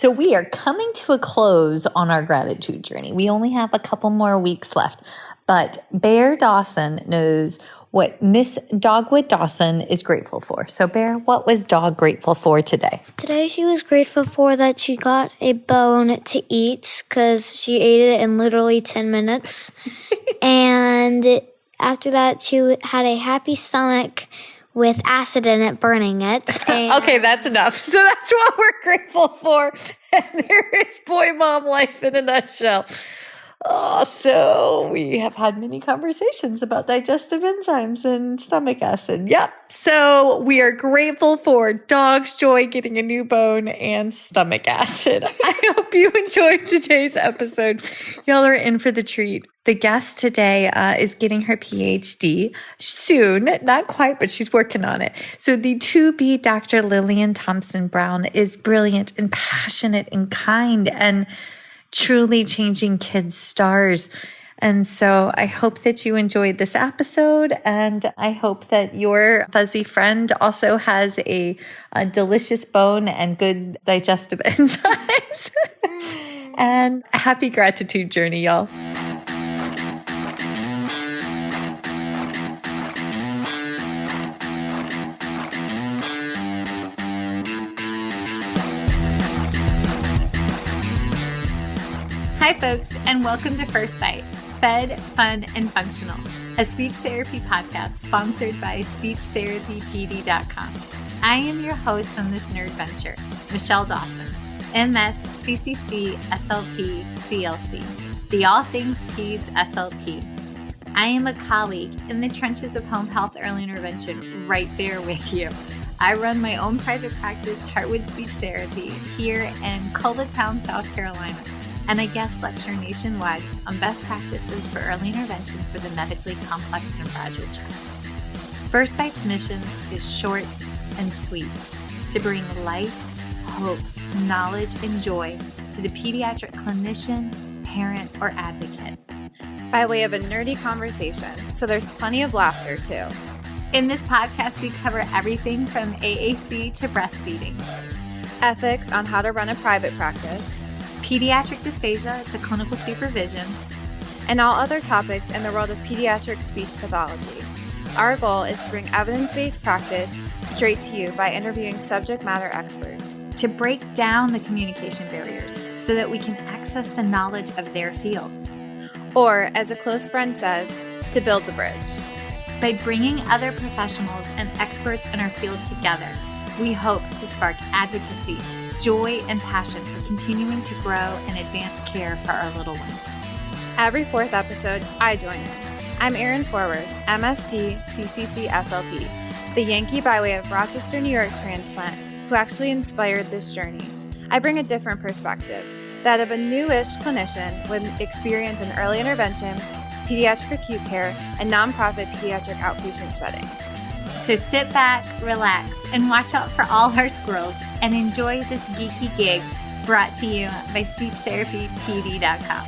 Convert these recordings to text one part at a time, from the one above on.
So we are coming to a close on our gratitude journey. We only have a couple more weeks left, but Bear Dawson knows what Miss Dogwood Dawson is grateful for. So Bear, what was Dog grateful for today? Today she was grateful for that she got a bone to eat because she ate it in literally 10 minutes. And after that, she had a happy stomach with acid in it, burning it. Okay, that's enough. So that's what we're grateful for. And there is Boy Mom Life in a nutshell. Oh, so we have had many conversations about digestive enzymes and stomach acid. Yep. So we are grateful for Dog's Joy getting a new bone and stomach acid. I hope you enjoyed today's episode. Y'all are in for the treat. The guest today is getting her PhD soon. Not quite, but she's working on it. So the to-be Dr. Lillian Thompson Brown is brilliant and passionate and kind and truly changing kids' stars. And so I hope that you enjoyed this episode, and I hope that your fuzzy friend also has a delicious bone and good digestive enzymes. And happy gratitude journey, y'all. Hi, folks, and welcome to First Bite, Fed, Fun, and Functional, a speech therapy podcast sponsored by SpeechTherapyPD.com. I am your host on this nerd venture, Michelle Dawson, MS, CCC-SLP, CLC, the All Things Peds SLP. I am a colleague in the trenches of home health early intervention right there with you. I run my own private practice, Heartwood Speech Therapy, here in Coletown, South Carolina. And I guest lecture nationwide on best practices for early intervention for the medically complex and fragile child. First Bite's mission is short and sweet, to bring light, hope, knowledge, and joy to the pediatric clinician, parent, or advocate. By way of a nerdy conversation, so there's plenty of laughter too. In this podcast, we cover everything from AAC to breastfeeding, ethics on how to run a private practice, pediatric dysphagia to clinical supervision, and all other topics in the world of pediatric speech pathology. Our goal is to bring evidence-based practice straight to you by interviewing subject matter experts. To break down the communication barriers so that we can access the knowledge of their fields. Or, as a close friend says, to build the bridge. By bringing other professionals and experts in our field together, we hope to spark advocacy, joy, and passion for continuing to grow and advance care for our little ones. Every fourth episode, I join in. I'm Erin Forward, MSP, CCC-SLP, the Yankee by way of Rochester, New York transplant, who actually inspired this journey. I bring a different perspective, that of a newish clinician with experience in early intervention, pediatric acute care, and nonprofit pediatric outpatient settings. So sit back, relax, and watch out for all our squirrels and enjoy this geeky gig brought to you by SpeechTherapyPD.com.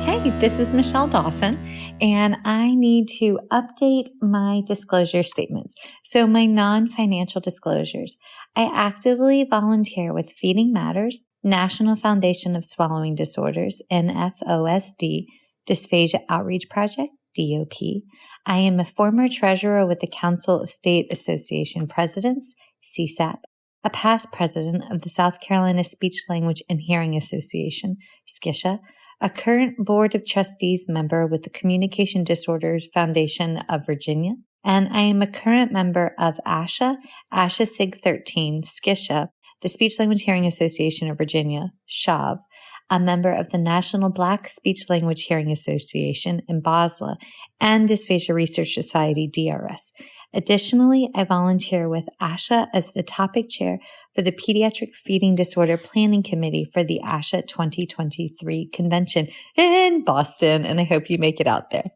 Hey, this is Michelle Dawson, and I need to update my disclosure statements. So my non-financial disclosures. I actively volunteer with Feeding Matters, National Foundation of Swallowing Disorders, NFOSD, Dysphagia Outreach Project, DOP. I am a former treasurer with the Council of State Association Presidents, CSAP, a past president of the South Carolina Speech, Language, and Hearing Association, SCISHA, a current Board of Trustees member with the Communication Disorders Foundation of Virginia, and I am a current member of ASHA SIG 13, SCISHA, the Speech Language Hearing Association of Virginia, SHAV, a member of the National Black Speech Language Hearing Association in Basla, and Dysphagia Research Society, DRS. Additionally, I volunteer with ASHA as the topic chair for the Pediatric Feeding Disorder Planning Committee for the ASHA 2023 convention in Boston, and I hope you make it out there.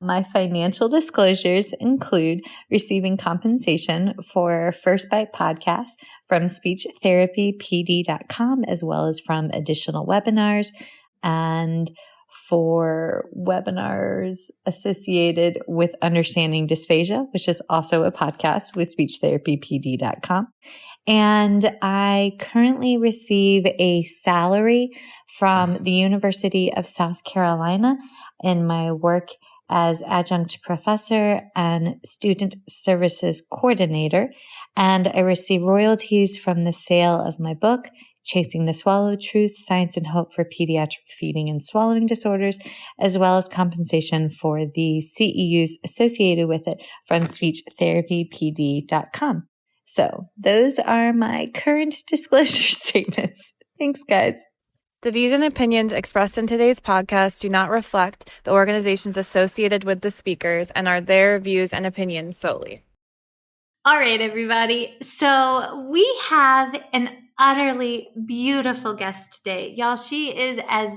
My financial disclosures include receiving compensation for First Bite podcast from SpeechTherapyPD.com, as well as from additional webinars and for webinars associated with understanding dysphagia, which is also a podcast with speechtherapypd.com. And I currently receive a salary from the University of South Carolina in my work as adjunct professor and student services coordinator. And I receive royalties from the sale of my book, Chasing the Swallow: Truth, Science, and Hope for Pediatric Feeding and Swallowing Disorders, as well as compensation for the CEUs associated with it from speechtherapypd.com. So those are my current disclosure statements. Thanks, guys. The views and opinions expressed in today's podcast do not reflect the organizations associated with the speakers and are their views and opinions solely. All right, everybody. So we have an utterly beautiful guest today. Y'all, she is as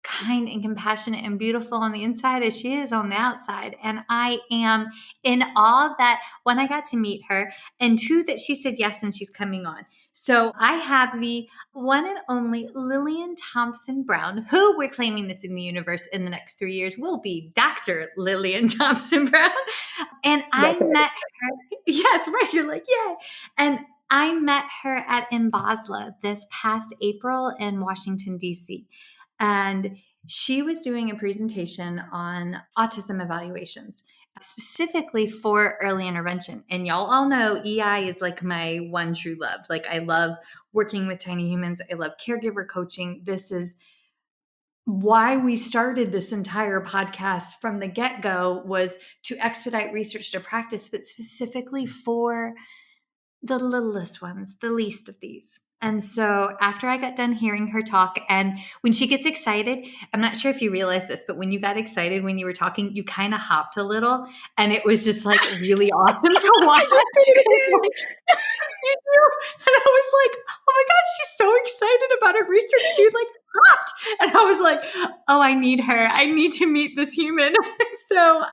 kind and compassionate and beautiful on the inside as she is on the outside. And I am in awe that, one, I got to meet her, and two, that she said yes and she's coming on. So I have the one and only Lillian Thompson Brown, who we're claiming this in the universe in the next 3 years will be Dr. Lillian Thompson Brown. And I met her. Yes, right. You're like, yay. And I met her at Embasla this past April in Washington, D.C. And she was doing a presentation on autism evaluations, specifically for early intervention. And y'all all know EI is like my one true love. Like, I love working with tiny humans. I love caregiver coaching. This is why we started this entire podcast from the get-go, was to expedite research to practice, but specifically for the littlest ones, the least of these. And so after I got done hearing her talk, and when she gets excited, I'm not sure if you realize this, but when you got excited when you were talking, you kind of hopped a little, and it was just like really awesome to watch. You do. And I was like, oh my God, she's so excited about her research. She like hopped. And I was like, oh, I need her. I need to meet this human. So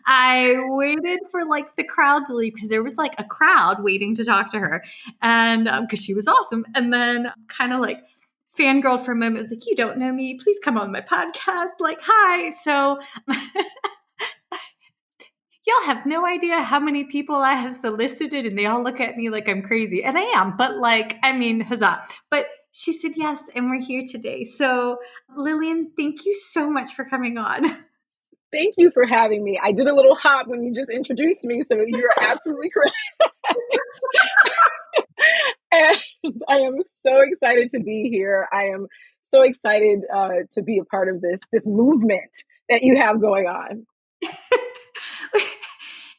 I waited for like the crowd to leave, because there was like a crowd waiting to talk to her, and because she was awesome. And then kind of like fangirled for a moment. I was like, you don't know me. Please come on my podcast. Like, hi. So y'all have no idea how many people I have solicited, and they all look at me like I'm crazy. And I am, but like, I mean, huzzah. But she said yes, and we're here today. So Lillian, thank you so much for coming on. Thank you for having me. I did a little hop when you just introduced me, so you're absolutely correct. And I am so excited to be here. I am so excited to be a part of this movement that you have going on.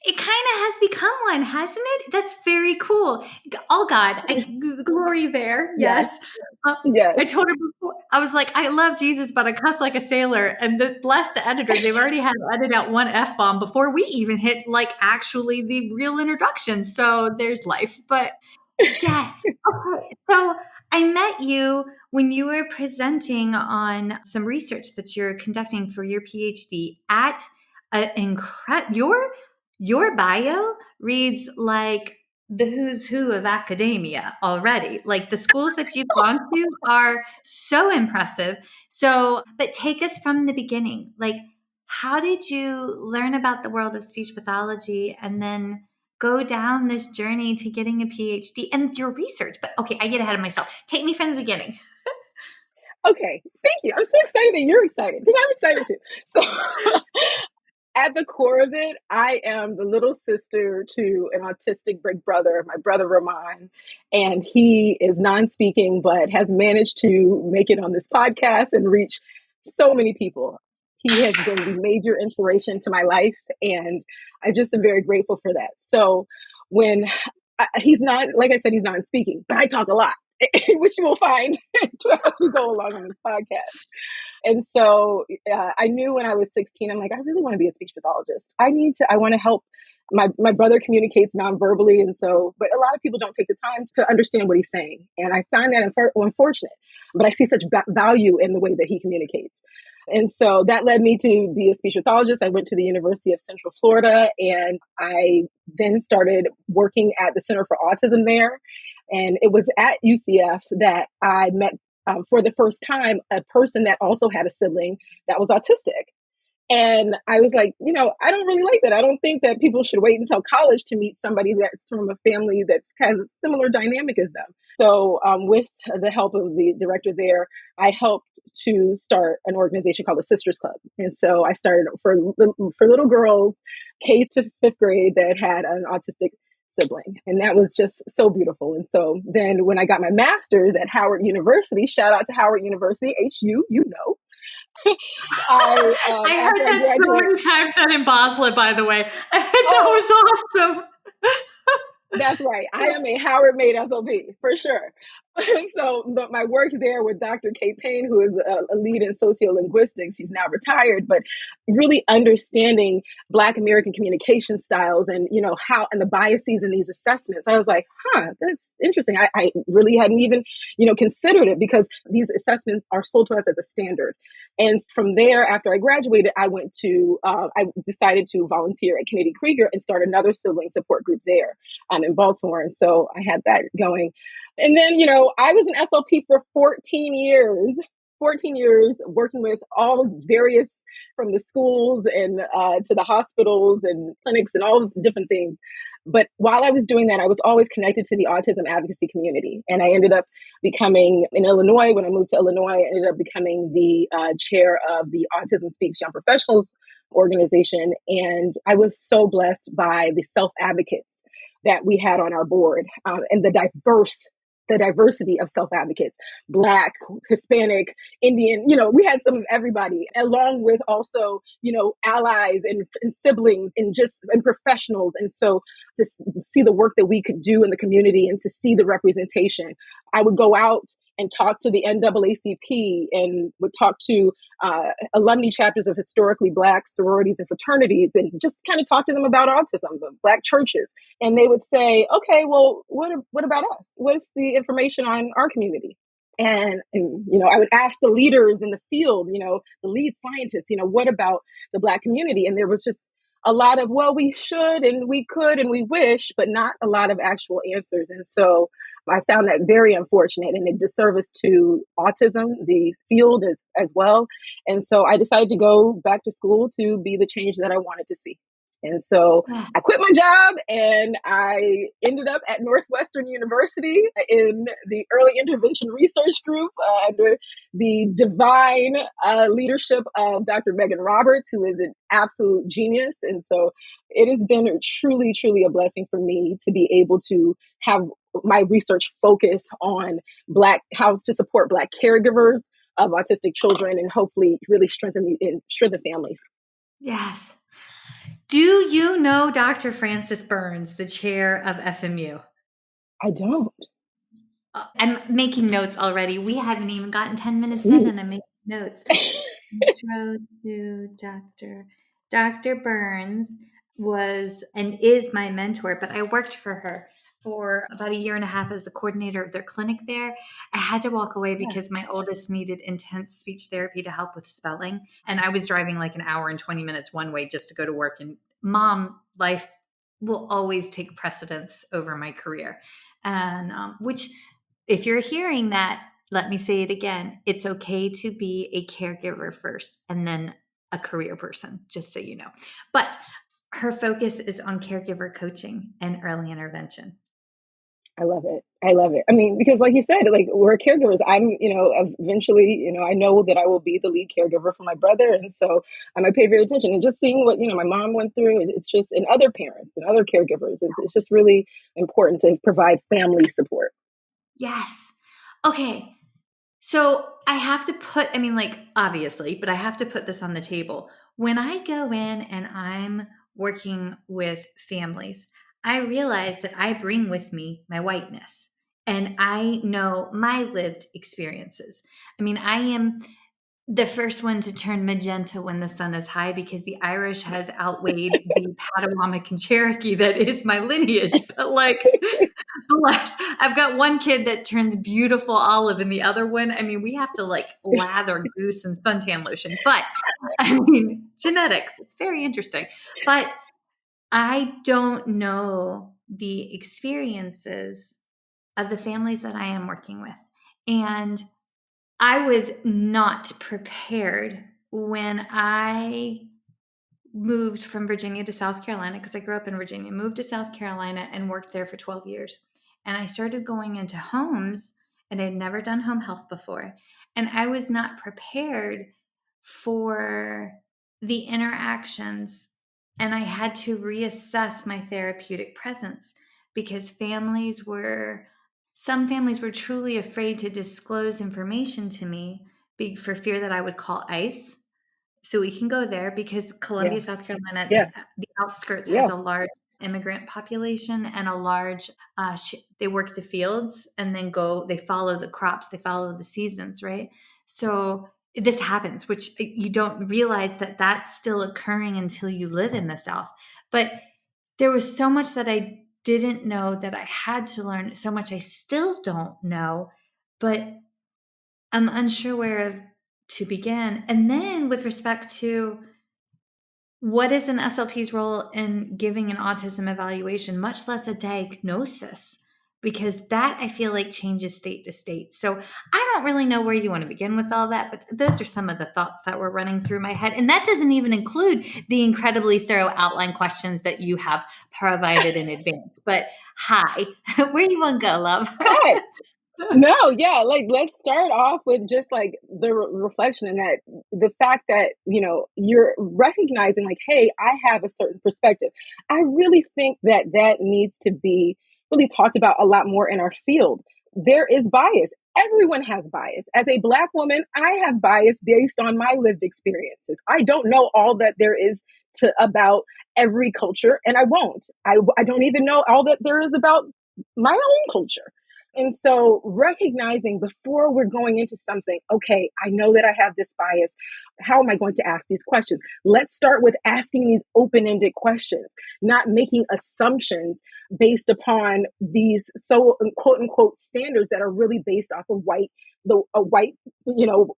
It kind of has become one, hasn't it? That's very cool. Oh God, glory there. Yes. Yes. I told her before, I was like, I love Jesus, but I cuss like a sailor. And bless the editors, they've already had to edit out one F-bomb before we even hit like actually the real introduction. So there's life. But yes. Okay. So I met you when you were presenting on some research that you're conducting for your PhD at your bio reads like the who's who of academia already. Like, the schools that you've gone to are so impressive. So, but take us from the beginning. Like, how did you learn about the world of speech pathology and then go down this journey to getting a PhD and your research? But okay, I get ahead of myself. Take me from the beginning. Okay, thank you. I'm so excited that you're excited, because I'm excited too. So at the core of it, I am the little sister to an autistic big brother, my brother Ramon, and he is non-speaking, but has managed to make it on this podcast and reach so many people. He has been the major inspiration to my life, and I just am very grateful for that. So when he's not, like I said, he's non-speaking, but I talk a lot, which you will find as we go along on this podcast. And so I knew when I was 16, I'm like, I really want to be a speech pathologist. I want to help. My brother communicates non-verbally. And so, but a lot of people don't take the time to understand what he's saying. And I find that unfortunate, but I see such value in the way that he communicates. And so that led me to be a speech pathologist. I went to the University of Central Florida, and I then started working at the Center for Autism there. And it was at UCF that I met for the first time, a person that also had a sibling that was autistic. And I was like, I don't really like that. I don't think that people should wait until college to meet somebody that's from a family that has a similar dynamic as them. So, with the help of the director there, I helped to start an organization called the Sisters Club. And so I started for little girls, K to fifth grade, that had an autistic sibling. And that was just so beautiful. And so then when I got my master's at Howard University, shout out to Howard University, HU, I after heard I that so graduated. many times that in Basel, by the way. Oh, That was awesome. that's right. I am a Howard made SLP for sure. So, but my work there with Dr. Kate Payne, who is a lead in sociolinguistics, he's now retired, but really understanding Black American communication styles and, how, and the biases in these assessments. I was like, that's interesting. I really hadn't even, considered it, because these assessments are sold to us as a standard. And from there, after I graduated, I decided to volunteer at Kennedy Krieger and start another sibling support group there in Baltimore. And so I had that going. And then, I was an SLP for 14 years, working with all various, from the schools and to the hospitals and clinics and all different things. But while I was doing that, I was always connected to the autism advocacy community. And I ended up becoming, in Illinois, when I moved to Illinois, I ended up becoming the chair of the Autism Speaks Young Professionals organization. And I was so blessed by the self-advocates that we had on our board, and the diversity of self-advocates, Black, Hispanic, Indian, we had some of everybody, along with also, allies and siblings and professionals. And so to see the work that we could do in the community and to see the representation, I would go out and talk to the NAACP and would talk to alumni chapters of historically Black sororities and fraternities, and just kind of talk to them about autism, Black churches. And they would say, okay, well, what about us? What's the information on our community? And I would ask the leaders in the field, the lead scientists, what about the Black community? And there was just a lot of, well, we should and we could and we wish, but not a lot of actual answers. And so I found that very unfortunate and a disservice to autism, the field as well. And so I decided to go back to school to be the change that I wanted to see. And so I quit my job and I ended up at Northwestern University in the early intervention research group under the divine leadership of Dr. Megan Roberts, who is an absolute genius. And so it has been truly, truly a blessing for me to be able to have my research focus on how to support Black caregivers of autistic children and hopefully really strengthen families. Yes. Do you know Dr. Frances Burns, the chair of FMU? I don't. I'm making notes already. We haven't even gotten 10 minutes in and I'm making notes. Intro to Dr. Burns was and is my mentor, but I worked for her for about a year and a half as the coordinator of their clinic there. I had to walk away because my oldest needed intense speech therapy to help with spelling. And I was driving like an hour and 20 minutes one way just to go to work. And mom life will always take precedence over my career. And which, if you're hearing that, let me say it again. It's okay to be a caregiver first and then a career person, just so you know. But her focus is on caregiver coaching and early intervention. I love it. I mean, because like you said, like we're caregivers. I'm, eventually, I know that I will be the lead caregiver for my brother. And so I pay very attention, and just seeing what, my mom went through, it's just, and other parents and other caregivers, it's just really important to provide family support. Yes. Okay. So I have to obviously, but I have to put this on the table. When I go in and I'm working with families, I realize that I bring with me my whiteness and I know my lived experiences. I mean, I am the first one to turn magenta when the sun is high because the Irish has outweighed the Potawatomi and Cherokee that is my lineage. But bless, I've got one kid that turns beautiful olive and the other one, we have to lather goose and suntan lotion. But genetics, it's very interesting. But I don't know the experiences of the families that I am working with. And I was not prepared when I moved from Virginia to South Carolina, because I grew up in Virginia, moved to South Carolina and worked there for 12 years. And I started going into homes, and I'd never done home health before. And I was not prepared for the interactions, and I had to reassess my therapeutic presence, because some families were truly afraid to disclose information to me for fear that I would call ICE. So we can go there, because Columbia, Yeah. South Carolina, Yeah. the outskirts, has Yeah. a large immigrant population and a large, they work the fields and then they follow the crops, they follow the seasons, right? So this happens, which you don't realize that that's still occurring until you live in the South. But there was so much that I didn't know that I had to learn, so much I still don't know, but I'm unsure where to begin. And then with respect to what is an SLP's role in giving an autism evaluation, much less a diagnosis, because that I feel like changes state to state. So I don't really know where you want to begin with all that, but those are some of the thoughts that were running through my head. And that doesn't even include the incredibly thorough outline questions that you have provided in advance. But hi, where you want to go, love? Hi. No, yeah, like let's start off with just like the reflection, and that the fact that, you're recognizing like, hey, I have a certain perspective. I really think that that needs to be really talked about a lot more in our field. There is bias. Everyone has bias. As a Black woman, I have bias based on my lived experiences. I don't know all that there is about every culture, and I won't. I don't even know all that there is about my own culture. And so recognizing before we're going into something, okay, I know that I have this bias. How am I going to ask these questions? Let's start with asking these open-ended questions, not making assumptions based upon these so quote unquote standards that are really based off of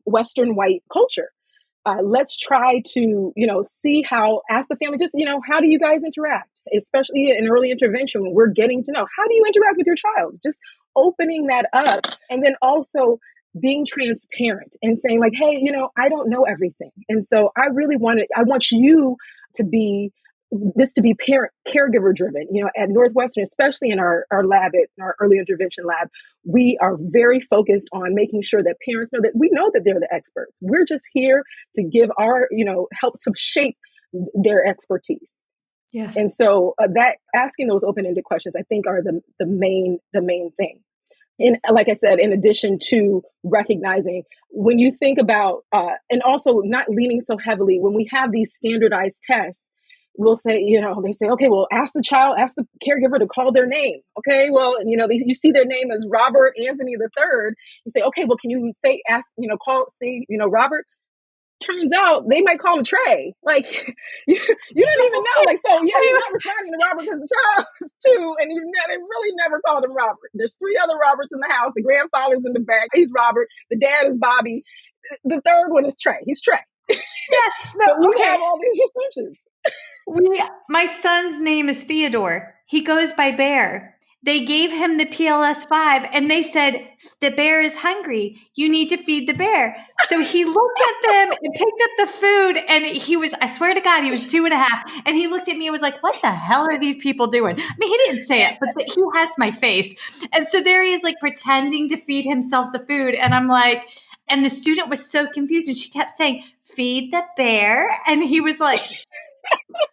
Western white culture. Let's try to, ask the family, just, how do you guys interact? Especially in early intervention, when we're getting to know, how do you interact with your child? Just opening that up. And then also being transparent and saying like, hey, I don't know everything. And so I want you to be caregiver driven. At Northwestern, especially in our lab, in our early intervention lab, we are very focused on making sure that parents know that we know that they're the experts. We're just here to give our, help to shape their expertise. Yes. And so that asking those open-ended questions, I think, are the main thing. And like I said, in addition to recognizing when you think about, and also not leaning so heavily when we have these standardized tests, we'll say, they say, okay, well, ask the caregiver to call their name. Okay, well, you see their name as Robert Anthony III. You say, okay, well, can you Robert? Turns out they might call him Trey. Like, you don't even know. Like, so yeah, you're not responding to Robert because the child is 2, and they really never called him Robert. There's 3 other Roberts in the house. The grandfather's in the back. He's Robert. The dad is Bobby. The third one is Trey. He's Trey. Yes, no, but we okay. have all these assumptions. My son's name is Theodore. He goes by Bear. They gave him the PLS-5 and they said, the bear is hungry. You need to feed the bear. So he looked at them and picked up the food, and I swear to God, he was 2.5. And he looked at me and was like, what the hell are these people doing? I mean, he didn't say it, but he has my face. And so there he is, like pretending to feed himself the food. And I'm like, and the student was so confused, and she kept saying, feed the bear. And he was like,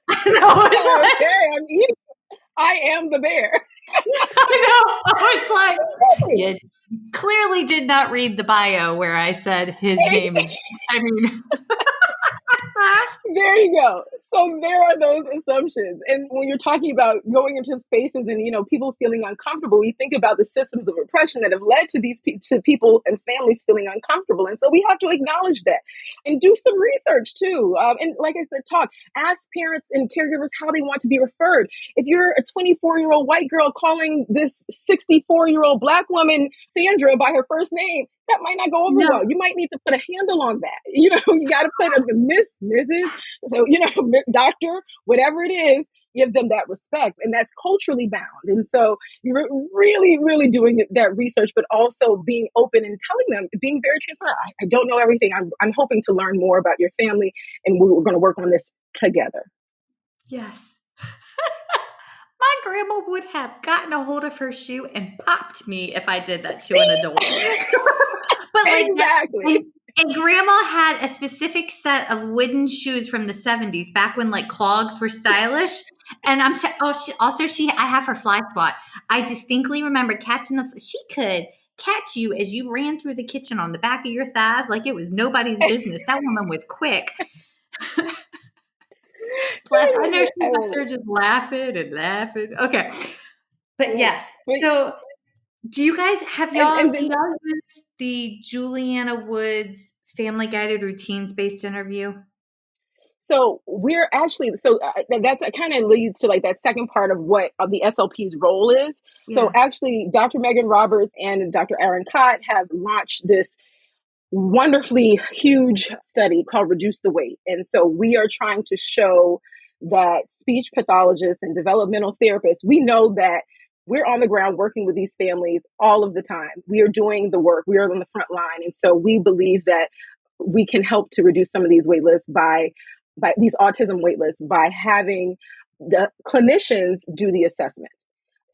okay, I'm eating. I am the bear. I know. I was like, you clearly did not read the bio where I said his name is, there you go. So there are those assumptions. And when you're talking about going into spaces and, people feeling uncomfortable, we think about the systems of oppression that have led to to people and families feeling uncomfortable. And so we have to acknowledge that and do some research too. And like I said, ask parents and caregivers how they want to be referred. If you're a 24-year-old white girl calling this 64-year-old Black woman, Sandra, by her first name, that might not go over well. You might need to put a handle on that. You got to put a Miss, Mrs., so, doctor, whatever it is, give them that respect, and that's culturally bound. And so you're really, really doing that research, but also being open and telling them, being very transparent. I don't know everything. I'm hoping to learn more about your family, and we're going to work on this together. Yes. My grandma would have gotten a hold of her shoe and popped me if I did that to an adult. But like exactly. And grandma had a specific set of wooden shoes from the 70s, back when like clogs were stylish. And I have her fly spot. I distinctly remember catching she could catch you as you ran through the kitchen on the back of your thighs like it was nobody's business. That woman was quick. Plus, I know she's up there just laughing and laughing. Okay. But yes. So do you guys do y'all use the Juliana Woods family guided routines based interview? So we're actually, that's kind of leads to like that second part of what the SLP's role is. Yeah. So actually Dr. Megan Roberts and Dr. Aaron Cott have launched this wonderfully huge study called Reduce the Wait. And so we are trying to show that speech pathologists and developmental therapists, we know that we're on the ground working with these families all of the time. We are doing the work. We are on the front line. And so we believe that we can help to reduce some of these wait lists by these autism wait lists by having the clinicians do the assessment.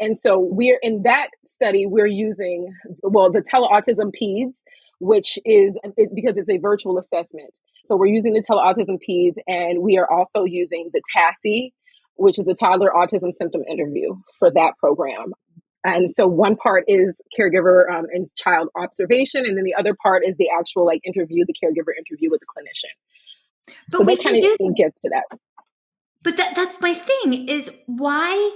And so we're in that study, we're using, the teleautism peds, which is because it's a virtual assessment. So we're using the teleautism peds, and we are also using the TASI, which is the toddler autism symptom interview for that program. And so one part is caregiver and child observation, and then the other part is the actual interview, the caregiver interview with the clinician. But so that kind of gets to that. But that's my thing is why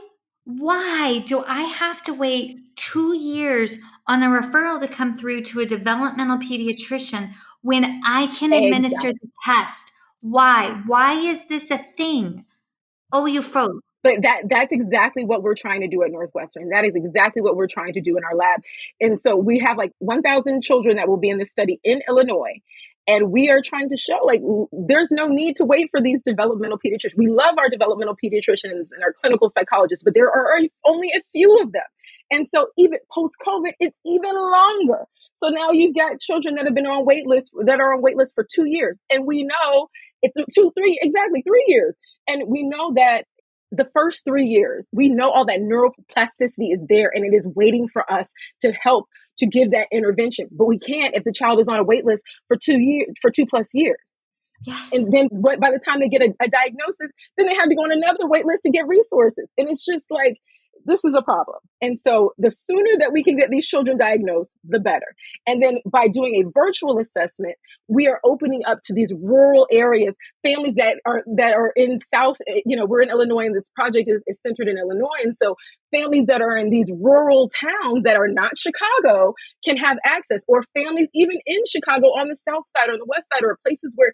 do I have to wait 2 years on a referral to come through to a developmental pediatrician when I can administer the test? Why? Why is this a thing? Oh, you froze. But that's exactly what we're trying to do at Northwestern. That is exactly what we're trying to do in our lab. And so we have 1,000 children that will be in this study in Illinois. And we are trying to show there's no need to wait for these developmental pediatricians. We love our developmental pediatricians and our clinical psychologists, but there are only a few of them. And so even post-COVID, it's even longer. So now you've got children that have been on wait lists for 2 years. And we know it's 3 years. And we know that the first 3 years, we know all that neuroplasticity is there, and it is waiting for us to help to give that intervention. But we can't if the child is on a wait list for 2+ years. Yes. And then by the time they get a diagnosis, then they have to go on another wait list to get resources. And it's just this is a problem. And so the sooner that we can get these children diagnosed, the better. And then by doing a virtual assessment, we are opening up to these rural areas, families that are in South, we're in Illinois, and this project is centered in Illinois. And so families that are in these rural towns that are not Chicago can have access, or families even in Chicago on the South side or the West side, or places where,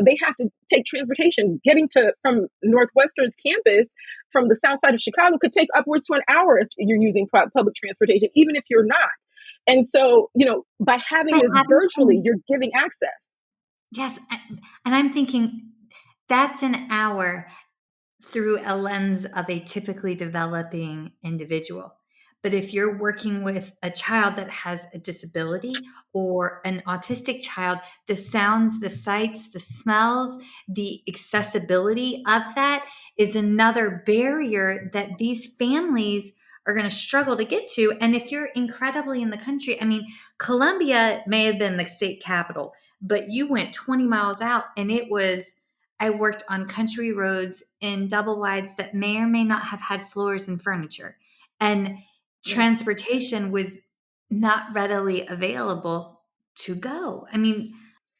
they have to take transportation. Getting from Northwestern's campus from the South side of Chicago could take upwards to an hour if you're using public transportation, even if you're not. And so, by having this virtually, you're giving access. Yes. And I'm thinking that's an hour through a lens of a typically developing individual. But if you're working with a child that has a disability or an autistic child, the sounds, the sights, the smells, the accessibility of that is another barrier that these families are going to struggle to get to. And if you're incredibly in the country, Columbia may have been the state capital, but you went 20 miles out, and I worked on country roads in double wides that may or may not have had floors and furniture. And transportation was not readily available to go.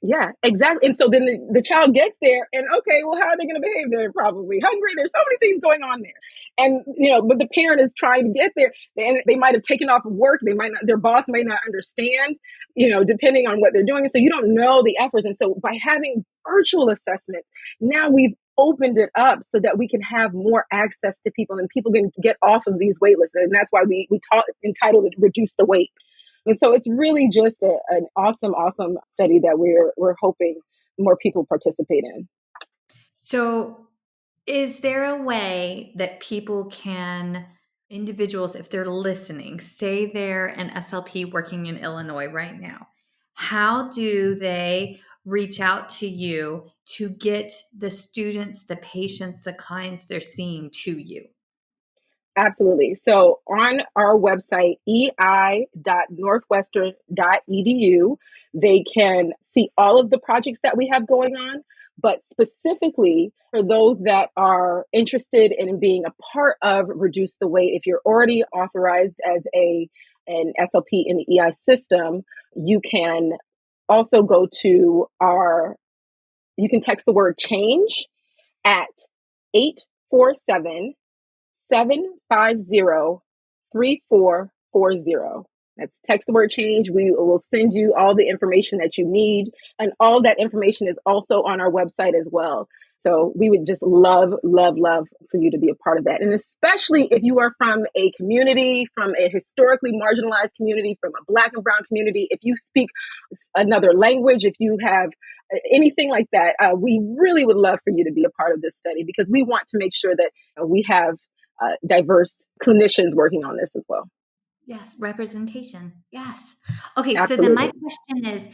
Yeah, exactly. And so then the child gets there, and okay, well, how are they going to behave? They're probably hungry. There's so many things going on there. And, but the parent is trying to get there, and they might have taken off of work. Their boss may not understand, depending on what they're doing. And so you don't know the efforts. And so by having virtual assessments, now we've opened it up so that we can have more access to people, and people can get off of these wait lists. And that's why we entitled it Reduce the Wait. And so it's really just an awesome, awesome study that we're hoping more people participate in. So Is there a way that people can, individuals, if they're listening, say they're an SLP working in Illinois right now, how do they reach out to you to get the students, the patients, the clients they're seeing to you? Absolutely. So on our website, ei.northwestern.edu, they can see all of the projects that we have going on. But specifically for those that are interested in being a part of Reduce the Wait, if you're already authorized as an SLP in the EI system, you can also go to you can text the word change at 847 750-3440. That's text the word change. We will send you all the information that you need. And all that information is also on our website as well. So we would just love, love, love for you to be a part of that. And especially if you are from a community, from a historically marginalized community, from a Black and Brown community, if you speak another language, if you have anything like that, we really would love for you to be a part of this study, because we want to make sure that we have diverse clinicians working on this as well. Yes, representation. Yes. Okay, Absolutely. so then my question is,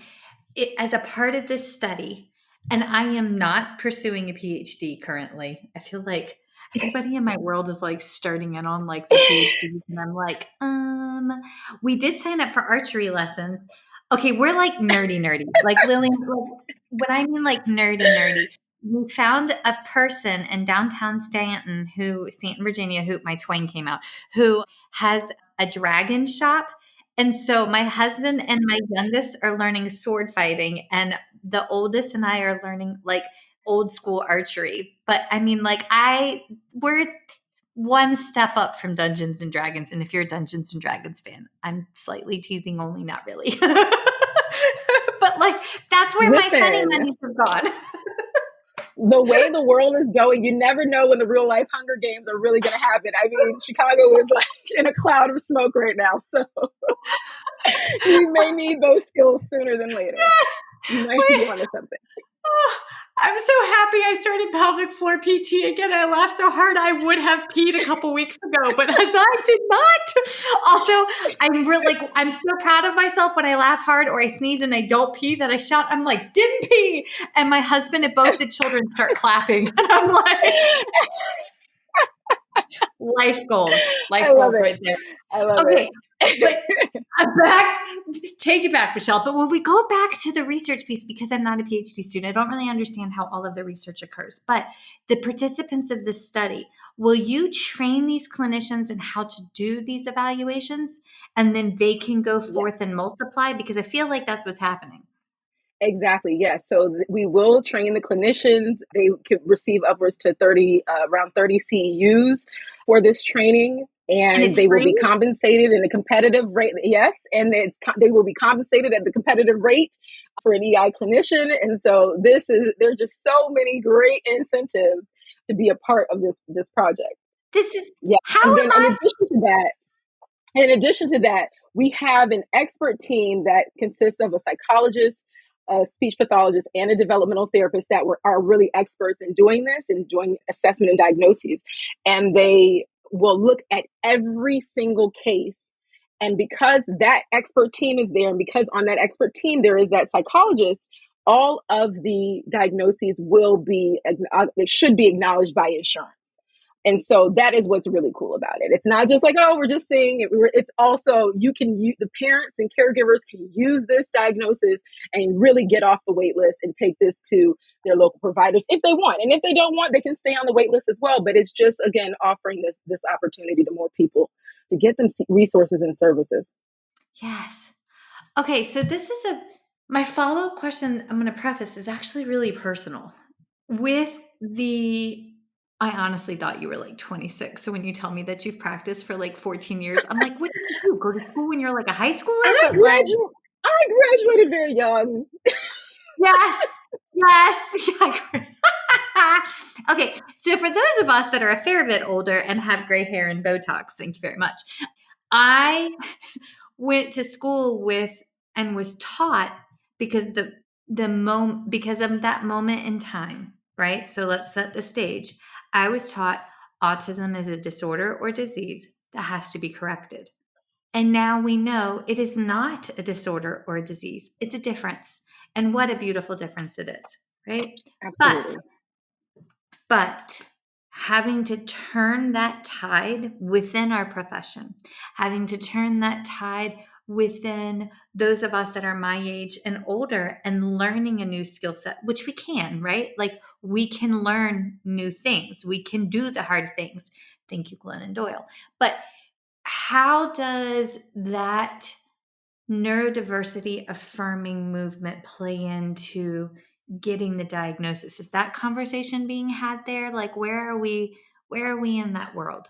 as a part of this study, and I am not pursuing a PhD currently. I feel like everybody in my world is like starting in on like the PhD, and I'm like, we did sign up for archery lessons. Okay, we're like nerdy. Like Lillian, when I mean like nerdy, we found a person in downtown Stanton, Virginia, who my twin came out, who has a dragon shop. And so my husband and my youngest are learning sword fighting, and the oldest and I are learning like old school archery. But I mean, like we're one step up from Dungeons and Dragons. And if you're a Dungeons and Dragons fan, I'm slightly teasing, only not really. But like, that's where my funny money have gone. The way the world is going, you never know when the real life Hunger Games are really going to happen. I mean, Chicago is like in a cloud of smoke right now. So you may need those skills sooner than later. Yes. You might be onto something. Oh, I'm so happy I started pelvic floor PT again. I laughed so hard I would have peed a couple weeks ago, but as I did not. Also, I'm so proud of myself when I laugh hard or I sneeze and I don't pee, that I shout, I'm like, didn't pee. And my husband and both the children start clapping. And I'm like, life goals right there. I love it. Take it back, Michelle. But when we go back to the research piece, because I'm not a PhD student, I don't really understand how all of the research occurs. But the participants of this study, will you train these clinicians in how to do these evaluations, and then they can go forth and multiply? Because I feel like that's what's happening. Exactly. Yes. So we will train the clinicians. They could receive upwards to around 30 CEUs for this training. And they will be compensated in a competitive rate. Yes. And they will be compensated at the competitive rate for an EI clinician. And so there are just so many great incentives to be a part of this project. In addition to that, we have an expert team that consists of a psychologist, a speech pathologist, and a developmental therapist that are really experts in doing this and doing assessment and diagnoses. And they will look at every single case. And because that expert team is there, and because on that expert team there is that psychologist, all of the diagnoses should be acknowledged by insurance. And so that is what's really cool about it. It's not just like, oh, we're just saying it. It's also, the parents and caregivers can use this diagnosis and really get off the wait list and take this to their local providers if they want. And if they don't want, they can stay on the wait list as well. But it's just, again, offering this opportunity to more people to get them resources and services. Yes. Okay. So this is my follow-up question I'm going to preface is actually really personal. I honestly thought you were like 26. So when you tell me that you've practiced for like 14 years, I'm like, what did you do? Go to school when you're like a high schooler? I graduated very young. Yes. Okay. So for those of us that are a fair bit older and have gray hair and Botox, thank you very much. I went to school with and was taught because of that moment in time, right? So let's set the stage. I was taught autism is a disorder or disease that has to be corrected. And now we know it is not a disorder or a disease. It's a difference. And what a beautiful difference it is, right? Absolutely. But having to turn that tide within our profession, having to turn that tide within those of us that are my age and older, and learning a new skill set, which we can, right? Like we can learn new things. We can do the hard things. Thank you, Glennon Doyle. But how does that neurodiversity affirming movement play into getting the diagnosis? Is that conversation being had there? Like where are we in that world?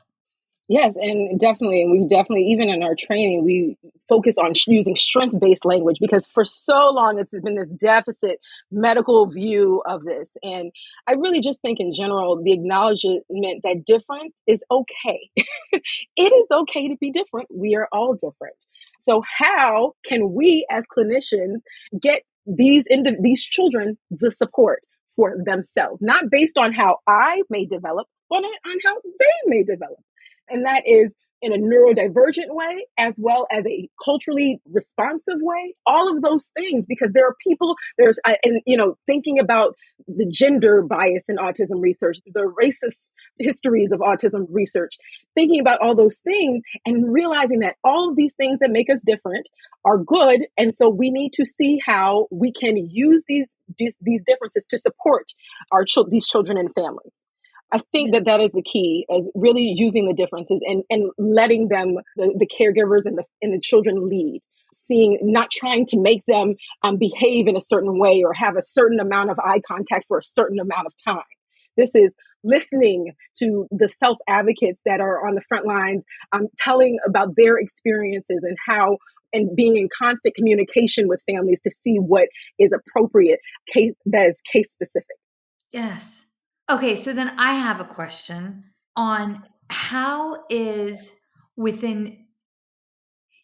Yes, and definitely, even in our training, we focus on using strength-based language, because for so long it's been this deficit medical view of this. And I really just think in general, the acknowledgement that different is okay. It is okay to be different. We are all different. So how can we as clinicians get these children the support for themselves, not based on how I may develop, but on how they may develop? And that is in a neurodivergent way, as well as a culturally responsive way, all of those things, because there are people, thinking about the gender bias in autism research, the racist histories of autism research, thinking about all those things and realizing that all of these things that make us different are good. And so we need to see how we can use these differences to support these children and families. I think that is the key, is really using the differences and letting them, the caregivers and the children lead, not trying to make them behave in a certain way or have a certain amount of eye contact for a certain amount of time. This is listening to the self-advocates that are on the front lines, telling about their experiences and being in constant communication with families to see what is appropriate, that is case specific. Yes. Okay, so then I have a question on how is within,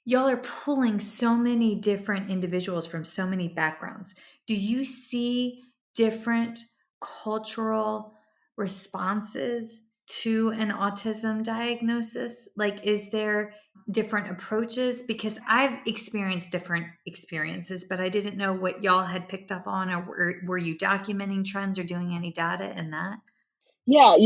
y'all are pulling so many different individuals from so many backgrounds. Do you see different cultural responses to an autism diagnosis? Like, is there different approaches? Because I've experienced different experiences, but I didn't know what y'all had picked up on, or were you documenting trends or doing any data in that? Yeah,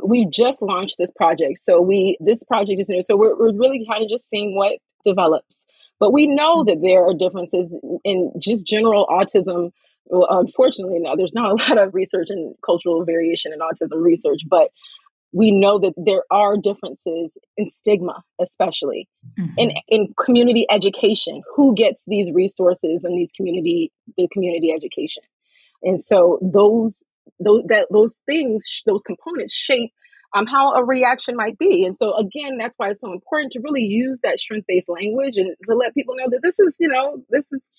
we just launched this project. So this project is new. So we're really kind of just seeing what develops. But we know that there are differences in just general autism. Well, unfortunately, now there's not a lot of research in cultural variation in autism research, but we know that there are differences in stigma, especially in community education. Who gets these resources and the community education? And so those things, those components shape how a reaction might be. And so again, that's why it's so important to really use that strength-based language and to let people know that this is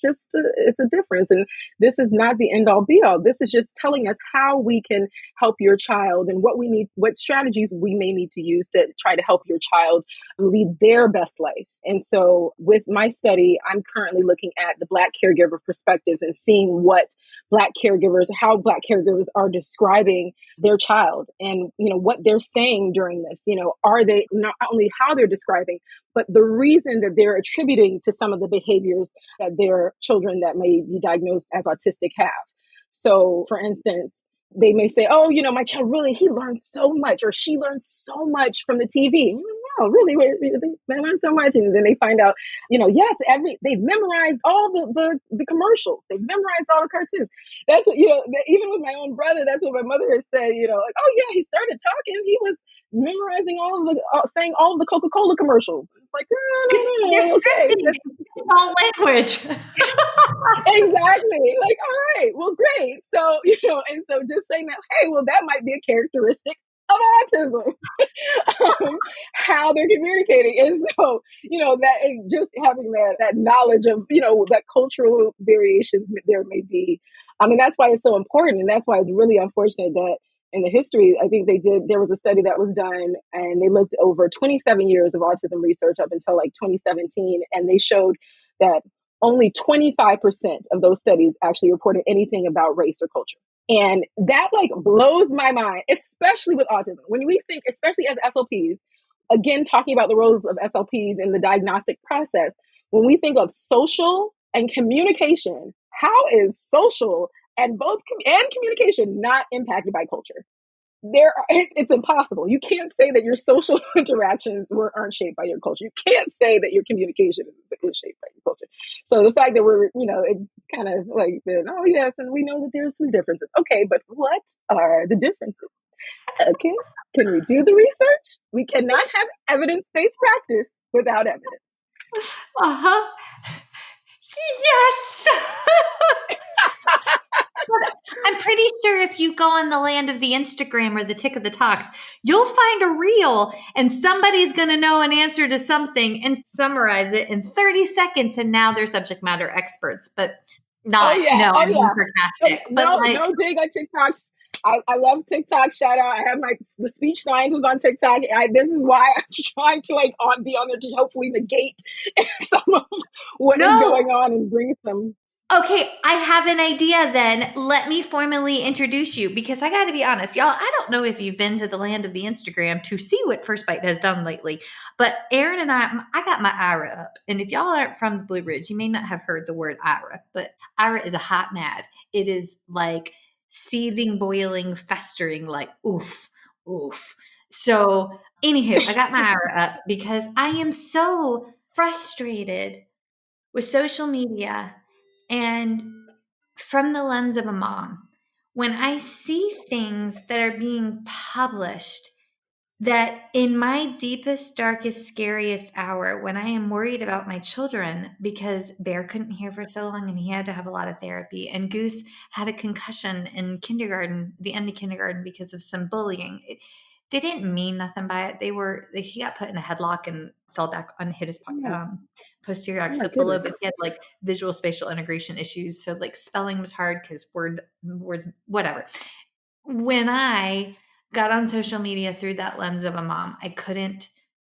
just it's a difference, and this is not the end all be all. This is just telling us how we can help your child and what strategies we may need to use to try to help your child lead their best life. And so with my study, I'm currently looking at the Black caregiver perspectives and seeing how Black caregivers are describing their child, and what they're saying during this. Are they not only how they're describing, but the reason that they're attributing to some of the behaviors that their children that may be diagnosed as autistic have. So, for instance, they may say, "Oh, my child he learned so much, or she learned so much from the TV." No, really, they learn so much, and then they find out, yes, they've memorized all the commercials, they've memorized all the cartoons. That's what, even with my own brother, that's what my mother has said. Like, "Oh yeah, he started talking, he was memorizing saying all of the Coca-Cola commercials." It's like, no, They're okay, scripting. It's all language. exactly. Like, all right, well, great. So, and so just saying that, hey, well, that might be a characteristic of autism, how they're communicating. And so, that just having that knowledge of, that cultural variations there may be. I mean, that's why it's so important. And that's why it's really unfortunate that in the history, I think there was a study that was done, and they looked over 27 years of autism research up until like 2017. And they showed that only 25% of those studies actually reported anything about race or culture. And that like blows my mind, especially with autism. When we think, especially as SLPs, again, talking about the roles of SLPs in the diagnostic process, when we think of social and communication, how is social and communication not impacted by culture? It's impossible. You can't say that your social interactions aren't shaped by your culture. You can't say that your communication is shaped by your culture. So the fact that it's kind of like, oh yes, and we know that there's some differences. Okay, but what are the differences? Okay, can we do the research? We cannot have evidence-based practice without evidence. Uh-huh. Yes. I'm pretty sure if you go on the land of the Instagram or the Tick of the Talks, you'll find a reel and somebody's going to know an answer to something and summarize it in 30 seconds. And now they're subject matter experts, but not, I'm being sarcastic. No dig on TikTok. I love TikTok. Shout out. I have the speech scientists on TikTok. This is why I'm trying to be on there to hopefully negate some of what is going on and bring some. Okay, I have an idea then. Let me formally introduce you, because I got to be honest, y'all, I don't know if you've been to the land of the Instagram to see what First Bite has done lately, but Erin and I got my Ira up. And if y'all aren't from the Blue Ridge, you may not have heard the word Ira, but Ira is a hot mad. It is like seething, boiling, festering, like oof, oof. So anywho, I got my Ira up because I am so frustrated with social media. And from the lens of a mom, when I see things that are being published that in my deepest, darkest, scariest hour, when I am worried about my children, because Bear couldn't hear for so long and he had to have a lot of therapy, and Goose had a concussion in kindergarten, the end of kindergarten, because of some bullying. They didn't mean nothing by it. He got put in a headlock and fell back and hit his posterior occipital below, but he had visual spatial integration issues. So spelling was hard because words, whatever. When I got on social media through that lens of a mom, I couldn't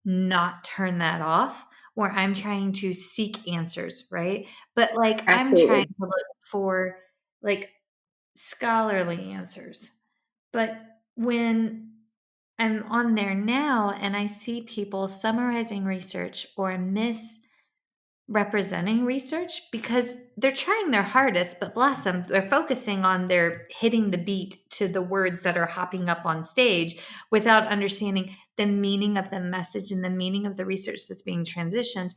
not turn that off, where I'm trying to seek answers, right? But I'm trying to look for scholarly answers. But when I'm on there now and I see people summarizing research or misrepresenting research, because they're trying their hardest, but bless them, they're focusing on their hitting the beat to the words that are hopping up on stage without understanding the meaning of the message and the meaning of the research that's being transitioned.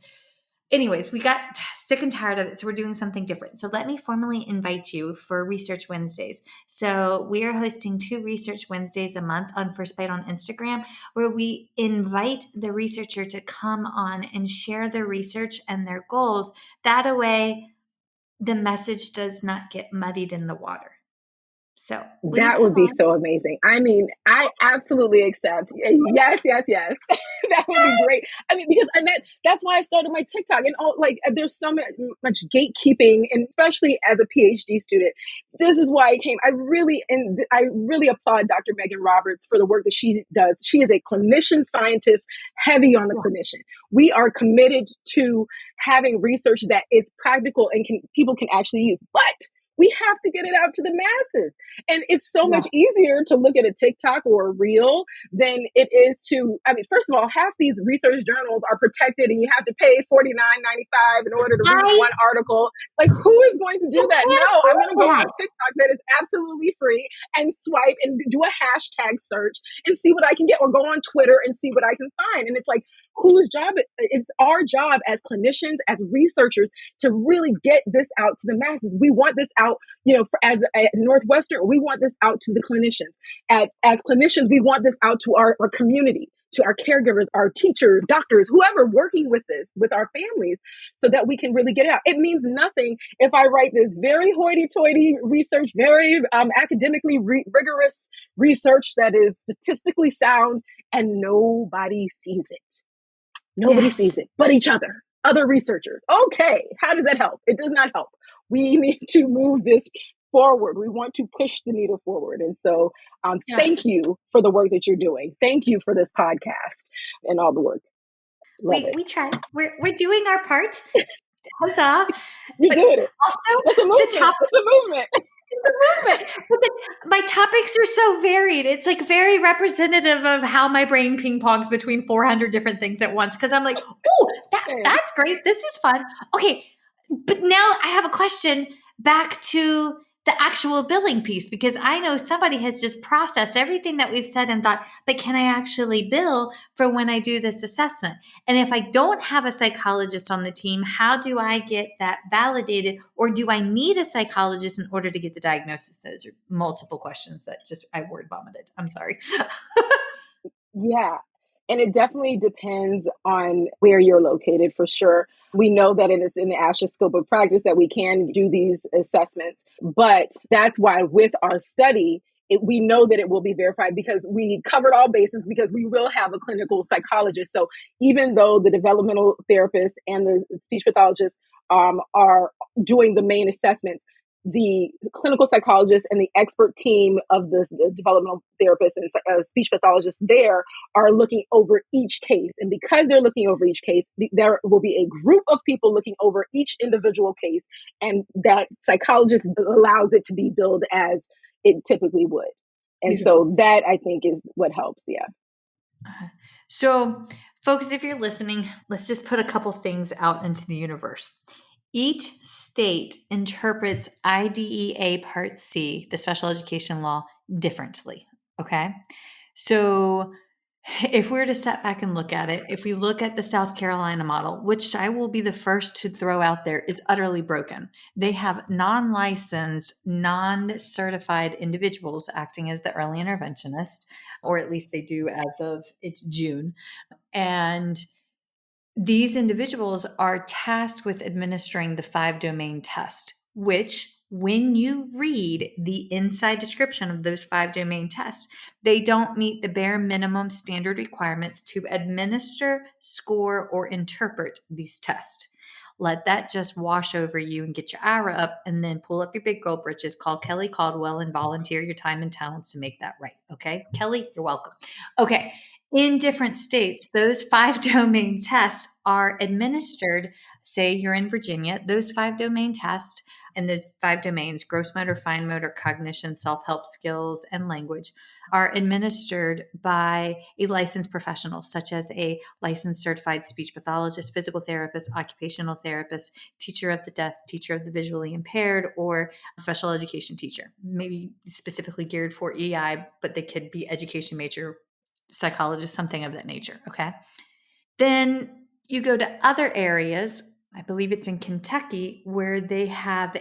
Anyways, we got sick and tired of it, so we're doing something different. So let me formally invite you for Research Wednesdays. So we are hosting 2 Research Wednesdays a month on First Bite on Instagram, where we invite the researcher to come on and share their research and their goals. That way, the message does not get muddied in the water. So that would be so amazing. I mean, I absolutely accept. Yes. That would be great. I mean, because that's why I started my TikTok, and there's so much gatekeeping, and especially as a PhD student, this is why I came. I really applaud Dr. Megan Roberts for the work that she does. She is a clinician scientist, heavy on the clinician. We are committed to having research that is practical and people can actually use, but we have to get it out to the masses. And it's so much easier to look at a TikTok or a reel than it is first of all, half these research journals are protected and you have to pay $49.95 in order to read one article. Who is going to do that? No, I'm going to go on TikTok that is absolutely free and swipe and do a hashtag search and see what I can get, or go on Twitter and see what I can find. And it's whose job? It's our job as clinicians, as researchers, to really get this out to the masses. We want this out, as a Northwestern, we want this out to the clinicians. As clinicians, we want this out to our community, to our caregivers, our teachers, doctors, whoever working with this, with our families, so that we can really get it out. It means nothing if I write this very hoity-toity research, very academically rigorous research that is statistically sound, and nobody sees it. Nobody sees it but each other researchers. Okay, how does that help? It does not help. We need to move this forward. We want to push the needle forward. And so thank you for the work that you're doing. Thank you for this podcast and all the work. We try. We're doing our part. Huzzah. You're doing it. Also, it's a movement. It's a movement. But my topics are so varied. It's like very representative of how my brain ping pongs between 400 different things at once. Cause I'm like, oh, that's great. This is fun. Okay. But now I have a question back to the actual billing piece, because I know somebody has just processed everything that we've said and thought, but can I actually bill for when I do this assessment? And if I don't have a psychologist on the team, how do I get that validated? Or do I need a psychologist in order to get the diagnosis? Those are multiple questions that just I word vomited. I'm sorry. Yeah. And it definitely depends on where you're located for sure. We know that it is in the ASHA scope of practice that we can do these assessments, but that's why with our study, we know that it will be verified because we covered all bases because we will have a clinical psychologist. So even though the developmental therapist and the speech pathologist are doing the main assessments, the clinical psychologist and the expert team of the developmental therapist and speech pathologist there are looking over each case. And because they're looking over each case, there will be a group of people looking over each individual case. And that psychologist allows it to be billed as it typically would. And Beautiful. so that I think is what helps. Yeah. So folks, if you're listening, let's just put a couple things out into the universe. Each state interprets IDEA Part C, the special education law, differently. Okay. So if we were to step back and look at it, if we look at the South Carolina model, which I will be the first to throw out there, is utterly broken. They have non-licensed, non-certified individuals acting as the early interventionist, or at least they do as of it's June. And these individuals are tasked with administering the 5-domain test, which when you read the inside description of those 5-domain tests, they don't meet the bare minimum standard requirements to administer, score, or interpret these tests. Let that just wash over you and get your ira up, and then pull up your big girl britches, call Kelly Caldwell, and volunteer your time and talents to make that right. Okay, Kelly, you're welcome. Okay. In different states, those 5-domain tests are administered. Say you're in Virginia, those 5-domain tests and those 5 domains, gross motor, fine motor, cognition, self-help skills, and language, are administered by a licensed professional, such as a licensed certified speech pathologist, physical therapist, occupational therapist, teacher of the deaf, teacher of the visually impaired, or special education teacher, maybe specifically geared for EI, but they could be education major, psychologist, something of that nature. Okay. Then you go to other areas. I believe it's in Kentucky, where they have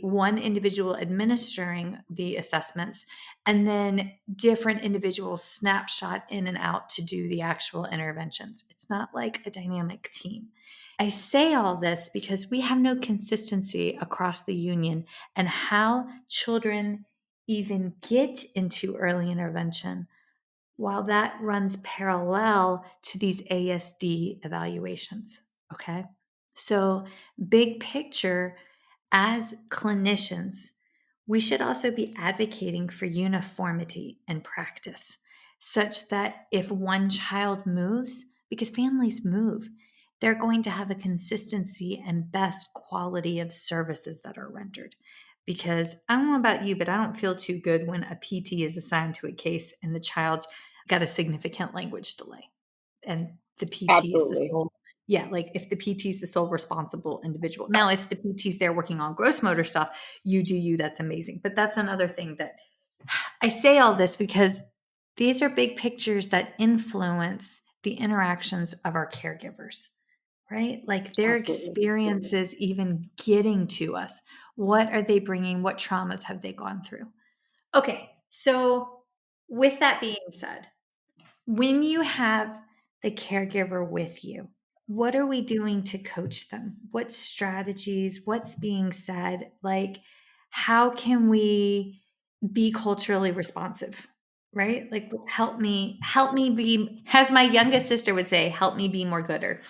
one individual administering the assessments, and then different individuals snapshot in and out to do the actual interventions. It's not like a dynamic team. I say all this because we have no consistency across the union and how children even get into early intervention, while that runs parallel to these ASD evaluations. Okay. So, big picture, as clinicians, we should also be advocating for uniformity in practice, such that if one child moves, because families move, they're going to have a consistency and best quality of services that are rendered. Because I don't know about you, but I don't feel too good when a PT is assigned to a case and the child's got a significant language delay and the PT is the Absolutely. sole. Yeah, like if the PT is the sole responsible individual. Now, if the PT's there working on gross motor stuff, you do you, that's amazing. But that's another thing that I say all this because these are big pictures that influence the interactions of our caregivers, right? Like their Absolutely. experiences even getting to us. What are they bringing? What traumas have they gone through? Okay, so with that being said, when you have the caregiver with you, what are we doing to coach them? What strategies? What's being said? Like, how can we be culturally responsive? Right? Like, help me be, as my youngest sister would say, help me be more gooder.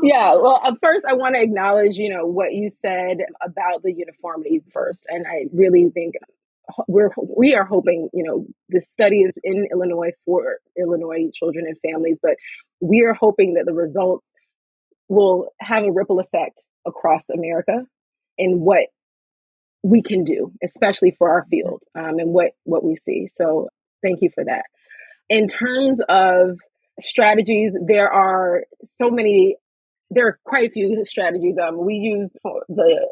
Yeah, well, first I want to acknowledge, what you said about the uniformity first, and I really think we are hoping, this study is in Illinois for Illinois children and families, but we are hoping that the results will have a ripple effect across America. in what we can do, especially for our field, and what we see. So thank you for that. In terms of strategies, there are quite a few strategies. We use the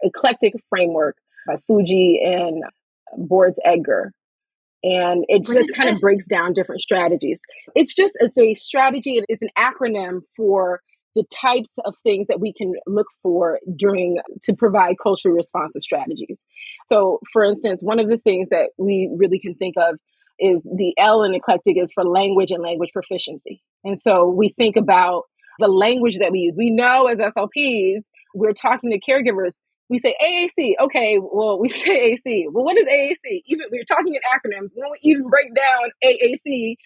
eclectic framework by Fuji and Boards Edgar. And it What is just kind of this? breaks down different strategies. It's a strategy. It's an acronym for the types of things that we can look for to provide culturally responsive strategies. So, for instance, one of the things that we really can think of is the L in eclectic is for language and language proficiency. And so we think about the language that we use. We know as SLPs, we're talking to caregivers. We say AAC. Okay, well, we say AAC. Well, what is AAC? Even we're talking in acronyms. When we even break down AAC,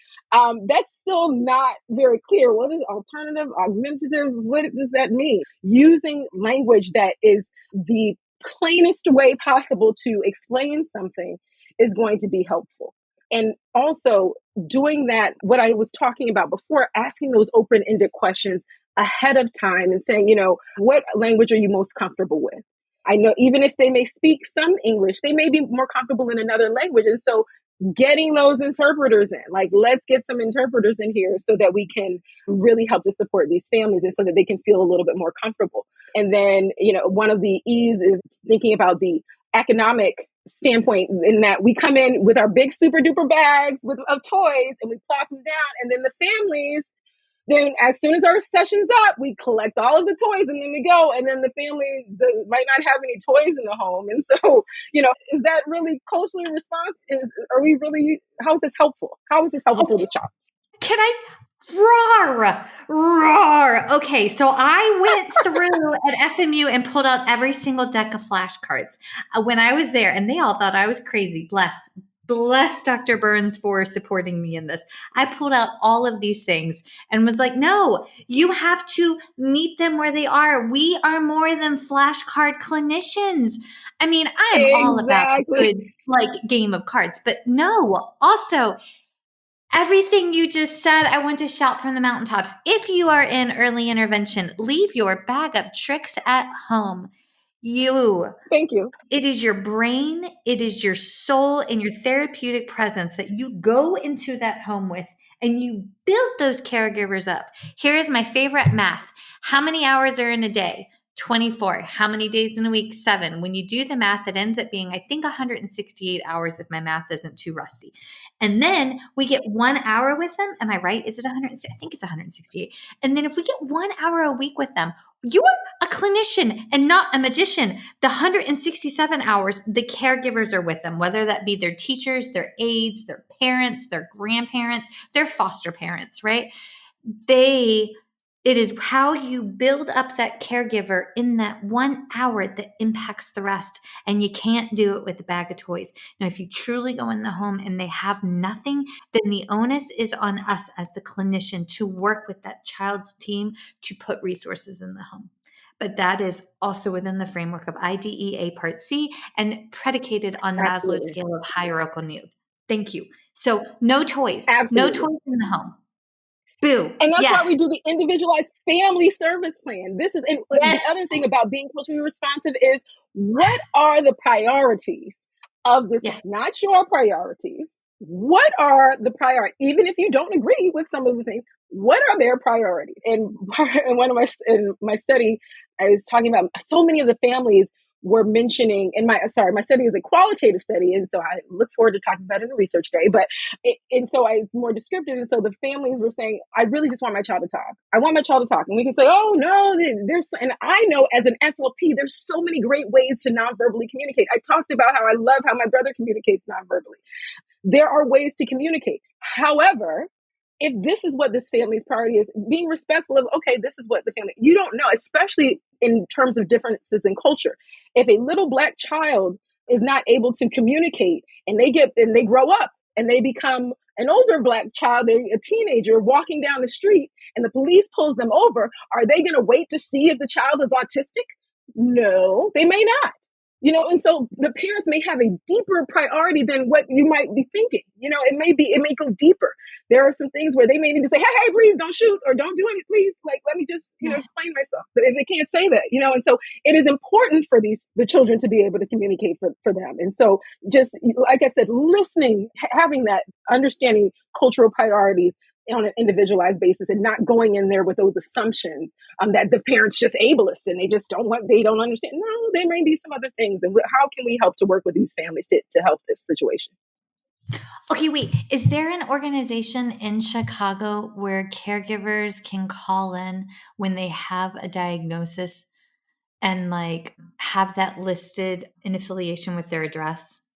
that's still not very clear. What is alternative, augmentative? What does that mean? Using language that is the plainest way possible to explain something is going to be helpful. And also doing that, what I was talking about before, asking those open-ended questions ahead of time and saying, what language are you most comfortable with? I know even if they may speak some English, they may be more comfortable in another language. And so getting those interpreters in, like, let's get some interpreters in here so that we can really help to support these families and so that they can feel a little bit more comfortable. And then, one of the E's is thinking about the economic standpoint, in that we come in with our big super duper bags of toys and we plop them down. And then the families, then as soon as our session's up, we collect all of the toys and then we go. And then the family might not have any toys in the home. And so, is that really culturally responsive? How is this helpful? How is this helpful for the child? Can I? Roar. Okay, so I went through at FMU and pulled out every single deck of flashcards when I was there, and they all thought I was crazy. Bless Dr. Burns for supporting me in this. I pulled out all of these things and was like, no, you have to meet them where they are. We are more than flashcard clinicians. I mean, I am all about a good game of cards, but no, also everything you just said, I want to shout from the mountaintops. If you are in early intervention, leave your bag of tricks at home. Thank you. It is your brain, it is your soul, and your therapeutic presence that you go into that home with, and you build those caregivers up. Here is my favorite math. How many hours are in a day? 24. How many days in a week? 7. When you do the math, it ends up being, I think, 168 hours if my math isn't too rusty. And then we get 1 hour with them. Am I right? Is it 100? I think it's 168. And then if we get 1 hour a week with them, you are a clinician and not a magician. The 167 hours, the caregivers are with them, whether that be their teachers, their aides, their parents, their grandparents, their foster parents, right? It is how you build up that caregiver in that 1 hour that impacts the rest. And you can't do it with a bag of toys. Now, if you truly go in the home and they have nothing, then the onus is on us as the clinician to work with that child's team to put resources in the home. But that is also within the framework of IDEA Part C and predicated on Maslow's scale of hierarchical need. Thank you. So no toys. Absolutely. No toys in the home. Boo. And that's yes. why we do the individualized family service plan. Yes. The other thing about being culturally responsive is, what are the priorities of this? Yes. Not your priorities. What are the priorities? Even if you don't agree with some of the things, what are their priorities? And in my study, I was talking about so many of the families were mentioning, my study is a qualitative study, and so I look forward to talking about it in a research day, it's more descriptive. And so the families were saying, I really just want my child to talk. I want my child to talk. And we can say, oh no, and I know as an SLP, there's so many great ways to non-verbally communicate. I talked about how I love how my brother communicates non-verbally. There are ways to communicate. However, if this is what this family's priority is, being respectful of, okay, this is what the family, you don't know, especially in terms of differences in culture. If a little Black child is not able to communicate and they grow up and they become an older Black child, they're a teenager walking down the street and the police pulls them over, are they going to wait to see if the child is autistic? No, they may not. And so the parents may have a deeper priority than what you might be thinking. It may go deeper. There are some things where they may need to say, hey, please don't shoot or don't do it, please. Like, let me just, explain myself. But they can't say that, and so it is important for the children to be able to communicate for them. And so just like I said, listening, having that understanding cultural priorities on an individualized basis and not going in there with those assumptions that the parents just ableist and they don't understand. No, there may be some other things. And how can we help to work with these families to help this situation? Okay, wait, is there an organization in Chicago where caregivers can call in when they have a diagnosis and have that listed in affiliation with their address?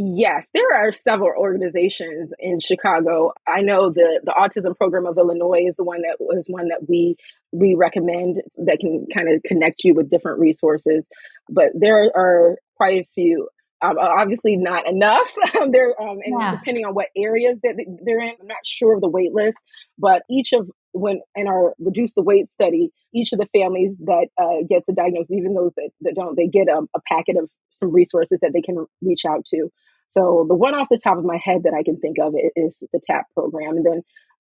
Yes, there are several organizations in Chicago. I know the Autism Program of Illinois is one that we recommend that can kind of connect you with different resources, but there are quite a few. Obviously, not enough. Depending on what areas that they're in, I'm not sure of the wait list, but when in our reduce the wait study, each of the families that gets a diagnosis, even those that don't, they get a packet of some resources that they can reach out to. So the one off the top of my head that I can think of is the TAP program,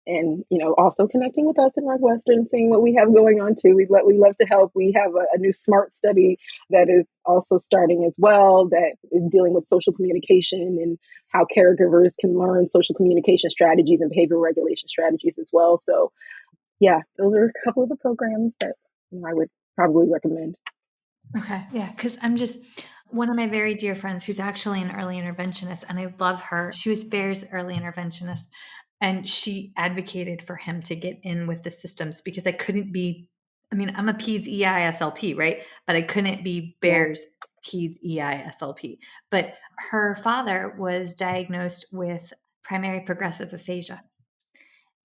and also connecting with us at Northwestern, seeing what we have going on too. We love to help. We have a new SMART study that is also starting as well, that is dealing with social communication and how caregivers can learn social communication strategies and behavioral regulation strategies as well. So yeah, those are a couple of the programs that I would probably recommend. Okay. Yeah. Because I'm just one of my very dear friends who's actually an early interventionist, and I love her. She was Bear's early interventionist, and she advocated for him to get in with the systems because I'm a PEDS EISLP, right? But I couldn't be Bear's PEDS EISLP. But her father was diagnosed with primary progressive aphasia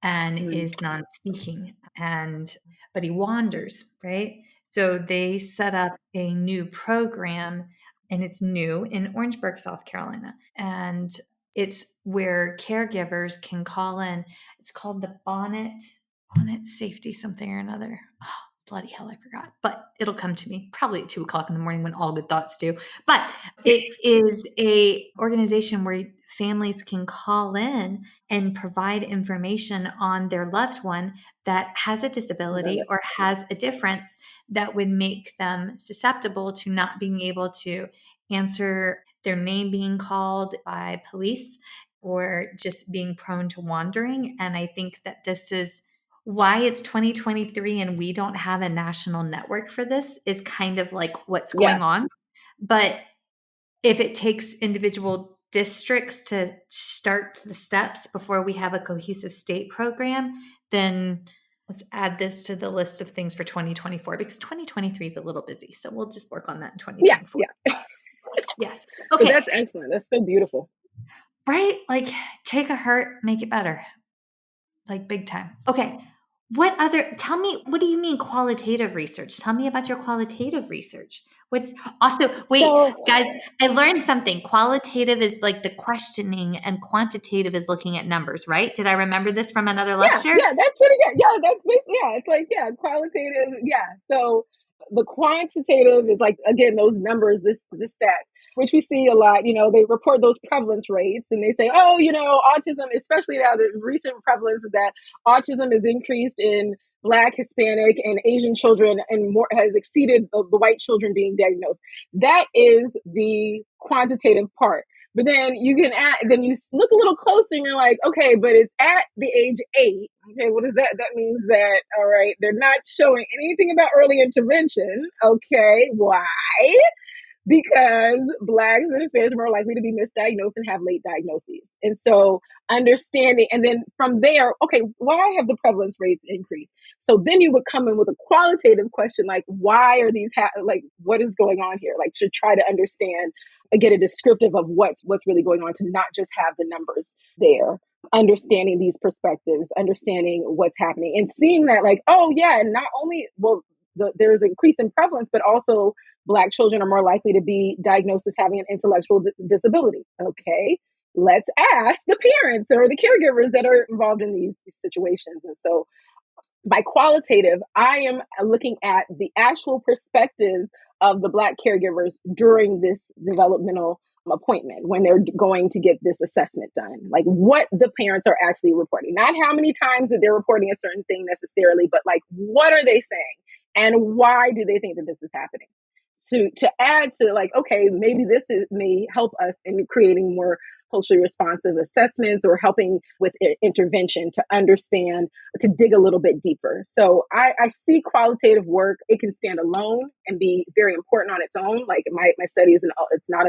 and is non-speaking, but he wanders, right? So they set up a new program, and it's new in Orangeburg, South Carolina. And it's where caregivers can call in. It's called the bonnet safety something or another. Oh, bloody hell, I forgot. But it'll come to me probably at 2:00 in the morning when all good thoughts do. But it is a organization where families can call in and provide information on their loved one that has a disability or has a difference that would make them susceptible to not being able to answer their name being called by police or just being prone to wandering. And I think that this is why it's 2023 and we don't have a national network for this is kind of like what's going on. But if it takes individual districts to start the steps before we have a cohesive state program, then let's add this to the list of things for 2024 because 2023 is a little busy. So we'll just work on that in 2024. Yeah. Yes. Okay. But that's excellent. That's so beautiful. Right? Take a hurt, make it better. Big time. Okay. Tell me, what do you mean qualitative research? Tell me about your qualitative research. Guys, I learned something. Qualitative is the questioning and quantitative is looking at numbers, right? Did I remember this from another lecture? Yeah, that's pretty good. Yeah, that's basically, it's qualitative. Yeah. So the quantitative is again, those numbers, the stats, which we see a lot. They report those prevalence rates and they say, oh, autism, especially now the recent prevalence is that autism is increased in Black, Hispanic, and Asian children and more has exceeded the white children being diagnosed. That is the quantitative part. But then you look a little closer and you're like, okay, but it's at the age 8. Okay, what is that? That means that, all right, they're not showing anything about early intervention. Okay, why? Because Blacks and Hispanics are more likely to be misdiagnosed and have late diagnoses. And so understanding, and then from there, okay, why have the prevalence rates increased? So then you would come in with a qualitative question, why are these, what is going on here? To try to understand, get a descriptive of what's really going on, to not just have the numbers there. Understanding these perspectives, understanding what's happening and seeing that and not only, there's an increase in prevalence, but also Black children are more likely to be diagnosed as having an intellectual disability. Okay, let's ask the parents or the caregivers that are involved in these situations. And so by qualitative, I am looking at the actual perspectives of the Black caregivers during this developmental appointment when they're going to get this assessment done. Like what the parents are actually reporting, not how many times that they're reporting a certain thing necessarily, but like what are they saying and why do they think that this is happening? To add to like, okay, maybe may help us in creating more culturally responsive assessments or helping with intervention to understand, to dig a little bit deeper. So I see qualitative work. It can stand alone and be very important on its own. Like my study it's not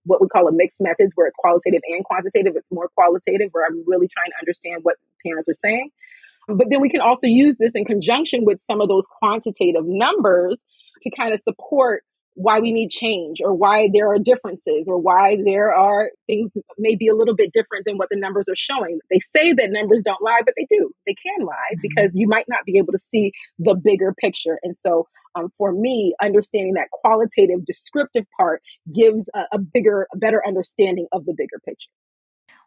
what we call a mixed methods where it's qualitative and quantitative. It's more qualitative where I'm really trying to understand what parents are saying. But then we can also use this in conjunction with some of those quantitative numbers to kind of support why we need change or why there are differences or why there are things maybe a little bit different than what the numbers are showing. They say that numbers don't lie, but they do. They can lie because you might not be able to see the bigger picture. And so for me, understanding that qualitative descriptive part gives a better understanding of the bigger picture.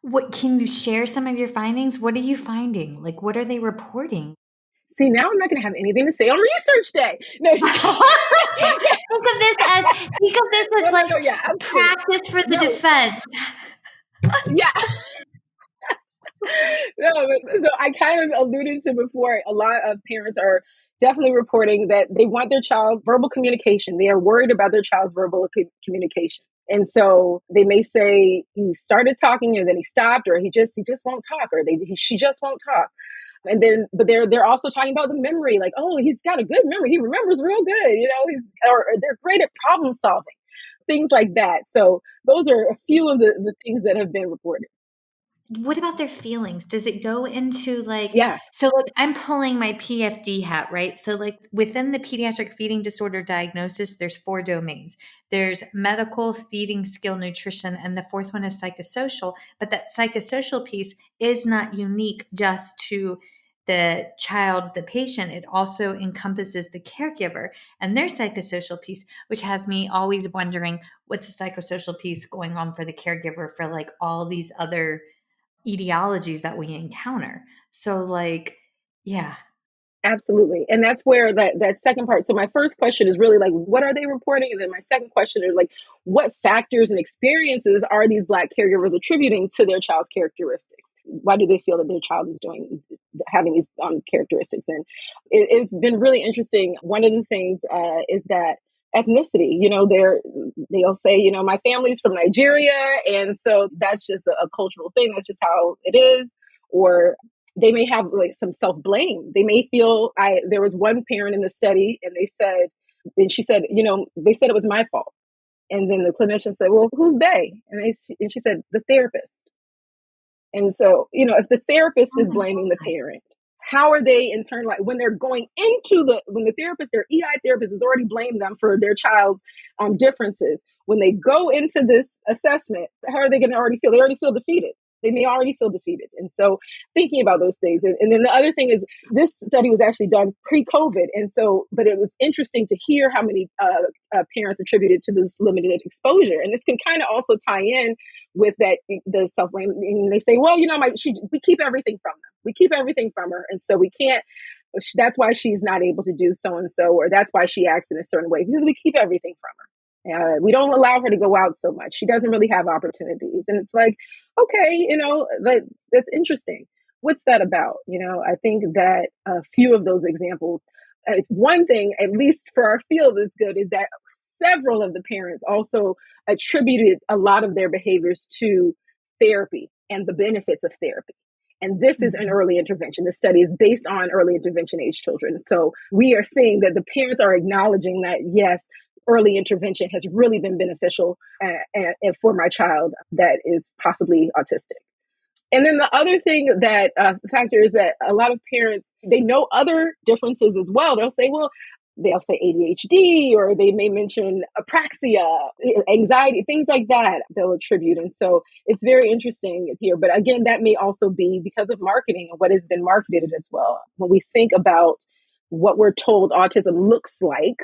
What can you share some of your findings? What are you finding? Like, what are they reporting? See, now I'm not going to have anything to say on research day. No, think of this as like practice for the defense. Yeah. So I kind of alluded to before, a lot of parents are definitely reporting that they want their child verbal communication. They are worried about their child's verbal communication. And so they may say he started talking and then he stopped, or he just won't talk, or she just won't talk. And then, but they're also talking about the memory, like, oh, he's got a good memory. He remembers real good, or they're great at problem solving, things like that. So those are a few of the things that have been reported. What about their feelings? Does it go into Yeah. So like I'm pulling my PFD hat, right? So like within the pediatric feeding disorder diagnosis, there's 4 domains. There's medical, feeding, skill, nutrition, and the 4th one is psychosocial. But that psychosocial piece is not unique just to the child, the patient. It also encompasses the caregiver and their psychosocial piece, which has me always wondering what's the psychosocial piece going on for the caregiver for like all these other etiologies that we encounter. So yeah. Absolutely. And that's where that second part. So my first question is really like, what are they reporting? And then my second question is like, what factors and experiences are these Black caregivers attributing to their child's characteristics? Why do they feel that their child is having these characteristics? And it's been really interesting. One of the things is that ethnicity, they'll say, my family's from Nigeria. And so that's just a cultural thing. That's just how it is. Or they may have like some self-blame. They may feel, there was one parent in the study and she said, they said it was my fault. And then the clinician said, well, who's they? And she said, the therapist. And so, if the therapist is blaming the parent, how are they in turn, like when they're going into when the therapist, their EI therapist has already blamed them for their child's differences. When they go into this assessment, how are they going to already feel? They already feel defeated. They may already feel defeated. And so thinking about those things. And then the other thing is this study was actually done pre-COVID. And so, but it was interesting to hear how many parents attributed to this limited exposure. And this can kind of also tie in with the self-blame. And they say, well, we keep everything from them. We keep everything from her. And so we can't, that's why she's not able to do so-and-so, or that's why she acts in a certain way, because we keep everything from her. We don't allow her to go out so much. She doesn't really have opportunities. And it's like, okay, that's interesting. What's that about? I think that a few of those examples, it's one thing, at least for our field, is good, is that several of the parents also attributed a lot of their behaviors to therapy and the benefits of therapy. And this is an early intervention. The study is based on early intervention age children. So we are seeing that the parents are acknowledging that, yes, early intervention has really been beneficial for my child that is possibly autistic. And then the other thing that factor is that a lot of parents, they know other differences as well. They'll say ADHD, or they may mention apraxia, anxiety, things like that they'll attribute. And so it's very interesting here. But again, that may also be because of marketing and what has been marketed as well. When we think about what we're told autism looks like,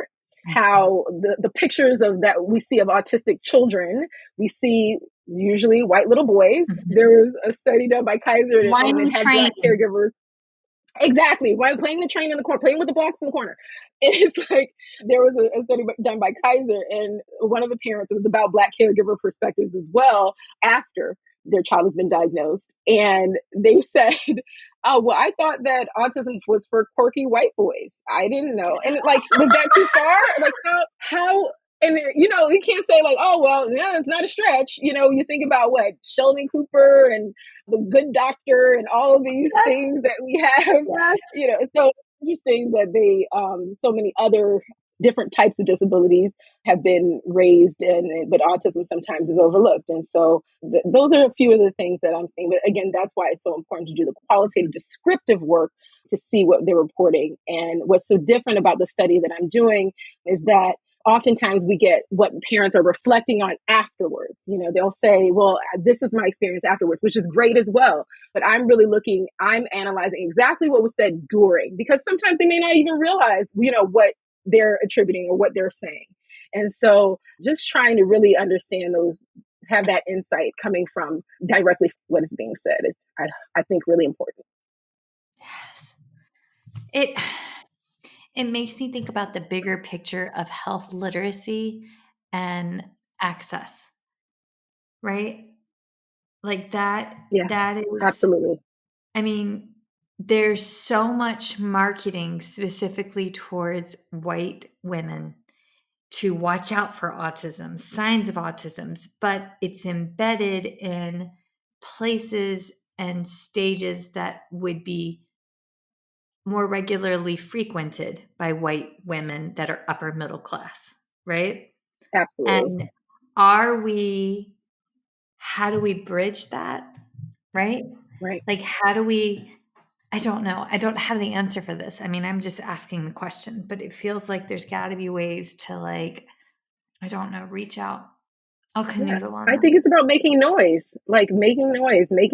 how the pictures of that we see of autistic children, we see usually white little boys. There was a study done by Kaiser and had Black caregivers. Exactly. While playing the train in the corner, playing with the blocks in the corner. It's like there was a study done by Kaiser, and one of the parents, it was about Black caregiver perspectives as well after their child has been diagnosed. And they said, oh, well, I thought that autism was for quirky white boys. I didn't know. And like, was that too far? Like, how, and you can't say like, oh, well, yeah, it's not a stretch. You think about what Sheldon Cooper and the Good Doctor and all of these things that we have, so interesting that they, so many other different types of disabilities have been raised, but autism sometimes is overlooked. And so those are a few of the things that I'm seeing. But again, that's why it's so important to do the qualitative descriptive work to see what they're reporting. And what's so different about the study that I'm doing is that oftentimes we get what parents are reflecting on afterwards. They'll say, well, this is my experience afterwards, which is great as well. But I'm analyzing exactly what was said during, because sometimes they may not even realize, what they're attributing or what they're saying. And so just trying to really understand have that insight coming from directly what is being said is, I think, really important. Yes. It makes me think about the bigger picture of health literacy and access, right? Like that. Yeah, that is absolutely. I mean, there's so much marketing specifically towards white women to watch out for autism, signs of autism, but it's embedded in places and stages that would be more regularly frequented by white women that are upper middle class, right? Absolutely. And how do we bridge that, right? Right. Like, I don't know. I don't have the answer for this. I mean, I'm just asking the question, but it feels like there's got to be ways to, like, I don't know, reach out. I'll canoodle on I that. think it's about making noise, making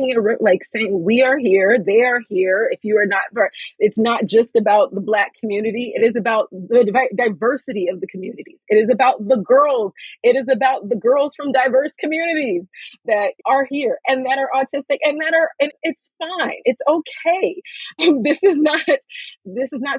it like saying we are here, they are here. If you are not, it's not just about the Black community. It is about the diversity of the communities. It is about the girls. It is about the girls from diverse communities that are here and that are autistic and it's fine. It's okay. This is not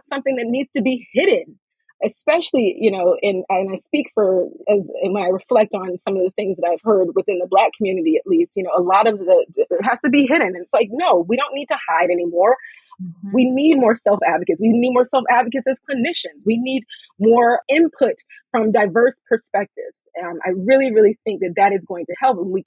something that needs to be hidden. Especially, and I speak when I reflect on some of the things that I've heard within the Black community, at least, a lot of it has to be hidden. And it's like, no, we don't need to hide anymore. Mm-hmm. We need more self-advocates. We need more self-advocates as clinicians. We need more input from diverse perspectives. I really, really think that is going to help. And we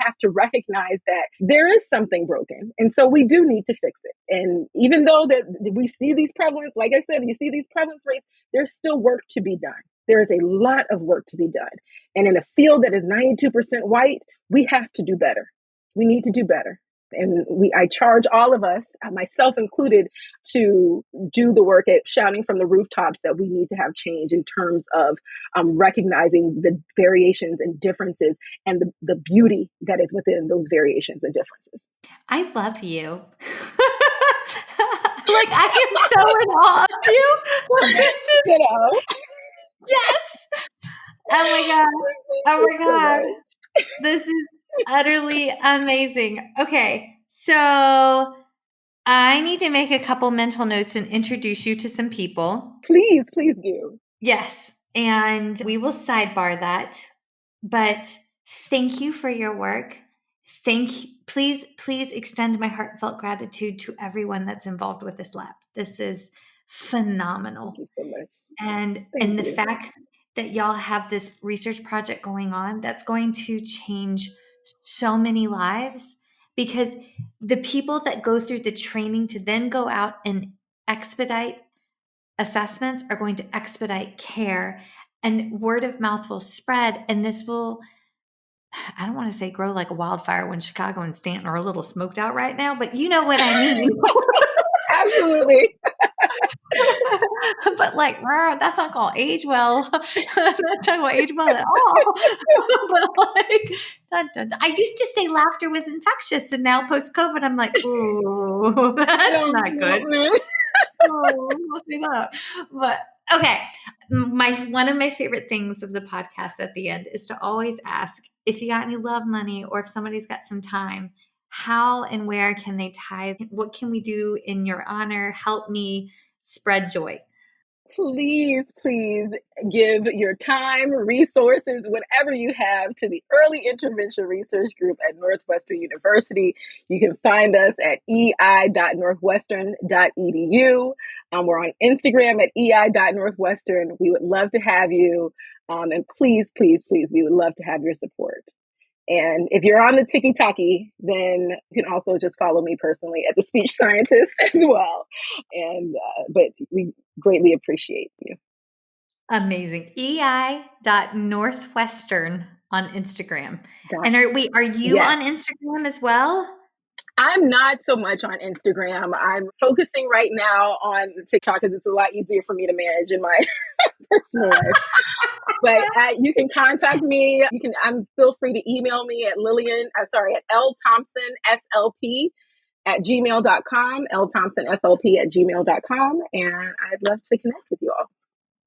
have to recognize that there is something broken. And so we do need to fix it. And even though that we see these prevalence, like I said, you see these prevalence rates, there's still work to be done. There is a lot of work to be done. And in a field that is 92% white, we have to do better. We need to do better. And I charge all of us, myself included, to do the work at shouting from the rooftops that we need to have change in terms of recognizing the variations and differences and the beauty that is within those variations and differences. I love you. Like, I am so in awe of you. Yes. Oh my God. Oh my God. This is utterly amazing. Okay. So I need to make a couple mental notes and introduce you to some people. Please do. Yes. And we will sidebar that. But thank you for your work. Please extend my heartfelt gratitude to everyone that's involved with this lab. This is phenomenal. Thank you so much. And the fact that y'all have this research project going on, that's going to change so many lives, because the people that go through the training to then go out and expedite assessments are going to expedite care, and word of mouth will spread. And this will, I don't want to say grow like a wildfire when Chicago and Stanton are a little smoked out right now, but you know what I mean. Absolutely. But like, that's not going to age well. That's not going to age well at all. But like, I used to say laughter was infectious, and now post-COVID, I'm like, ooh, that's not good. We'll see that. But okay, one of my favorite things of the podcast at the end is to always ask if you got any love money, or if somebody's got some time, how and where can they tithe? What can we do in your honor? Help me spread joy. Please, please give your time, resources, whatever you have to the Early Intervention Research Group at Northwestern University. You can find us at ei.northwestern.edu. We're on Instagram at ei.northwestern. We would love to have you. And please, please, please, we would love to have your support. And if you're on the TikTok, then you can also just follow me personally at the Speech Scientist as well. And but we greatly appreciate you. Amazing. ei.northwestern on Instagram. And are you on Instagram as well? I'm not so much on Instagram. I'm focusing right now on TikTok because it's a lot easier for me to manage in my personal life. But you can contact me. Feel free to email me at lthompsonslp@gmail.com, lthompsonslp@gmail.com, and I'd love to connect with you all.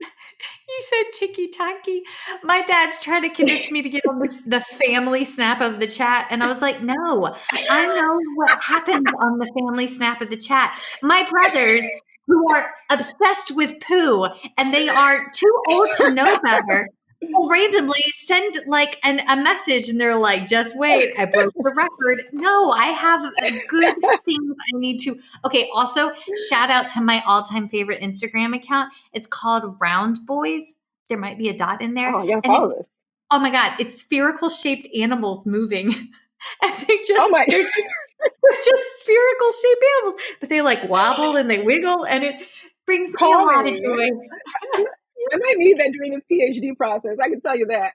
You said tiki-taki. My dad's trying to convince me to get on the family snap of the chat. And I was like, no, I know what happens on the family snap of the chat. My brothers who are obsessed with poo and they are too old to know better will randomly send like a message and they're like, just wait, I broke the record. No, I have good things I need to. Okay. Also, shout out to my all-time favorite Instagram account. It's called Round Boys. There might be a dot in there. Oh, yeah, follow this. Oh my God. It's spherical shaped animals moving. And they're just spherical shaped animals, but they like wobble and they wiggle and it brings me a lot of joy. I might need that during this PhD process. I can tell you that.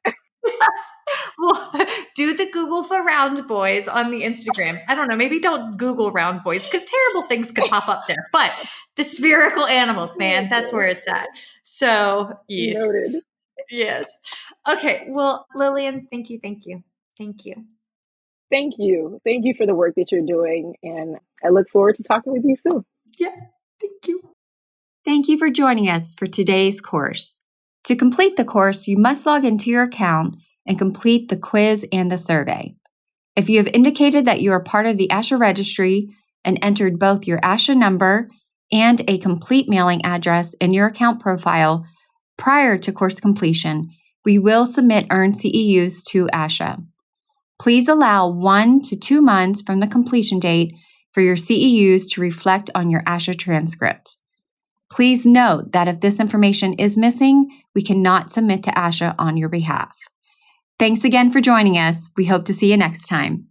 Well, do the Google for Round Boys on the Instagram. I don't know. Maybe don't Google Round Boys because terrible things could pop up there. But the spherical animals, man, that's where it's at. So, yes. Noted. Yes. Okay. Well, Lillian, thank you. Thank you. Thank you. Thank you. Thank you for the work that you're doing. And I look forward to talking with you soon. Yeah. Thank you. Thank you for joining us for today's course. To complete the course, you must log into your account and complete the quiz and the survey. If you have indicated that you are part of the ASHA registry and entered both your ASHA number and a complete mailing address in your account profile prior to course completion, we will submit earned CEUs to ASHA. Please allow 1 to 2 months from the completion date for your CEUs to reflect on your ASHA transcript. Please note that if this information is missing, we cannot submit to ASHA on your behalf. Thanks again for joining us. We hope to see you next time.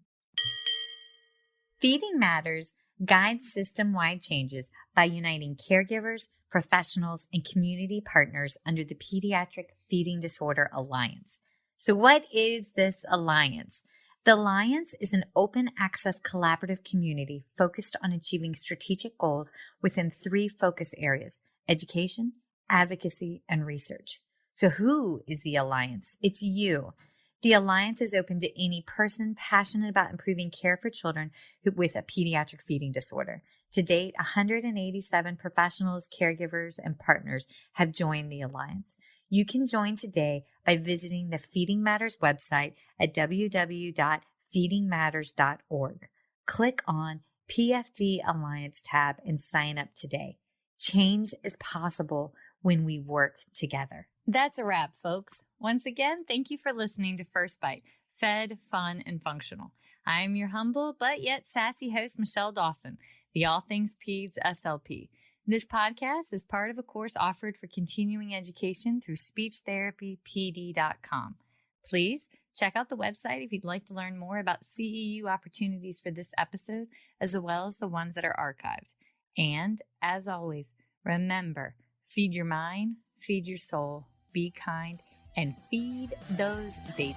Feeding Matters guides system-wide changes by uniting caregivers, professionals, and community partners under the Pediatric Feeding Disorder Alliance. So what is this alliance? The Alliance is an open access collaborative community focused on achieving strategic goals within 3 focus areas: education, advocacy, and research. So who is the Alliance? It's you. The Alliance is open to any person passionate about improving care for children with a pediatric feeding disorder. To date, 187 professionals, caregivers, and partners have joined the Alliance. You can join today by visiting the Feeding Matters website at www.feedingmatters.org. Click on PFD Alliance tab and sign up today. Change is possible when we work together. That's a wrap, folks. Once again, thank you for listening to First Bite, fed, fun, and functional. I am your humble but yet sassy host, Michelle Dawson, the All Things Peds SLP. This podcast is part of a course offered for continuing education through speechtherapypd.com. Please check out the website if you'd like to learn more about CEU opportunities for this episode, as well as the ones that are archived. And as always, remember, feed your mind, feed your soul, be kind, and feed those babies.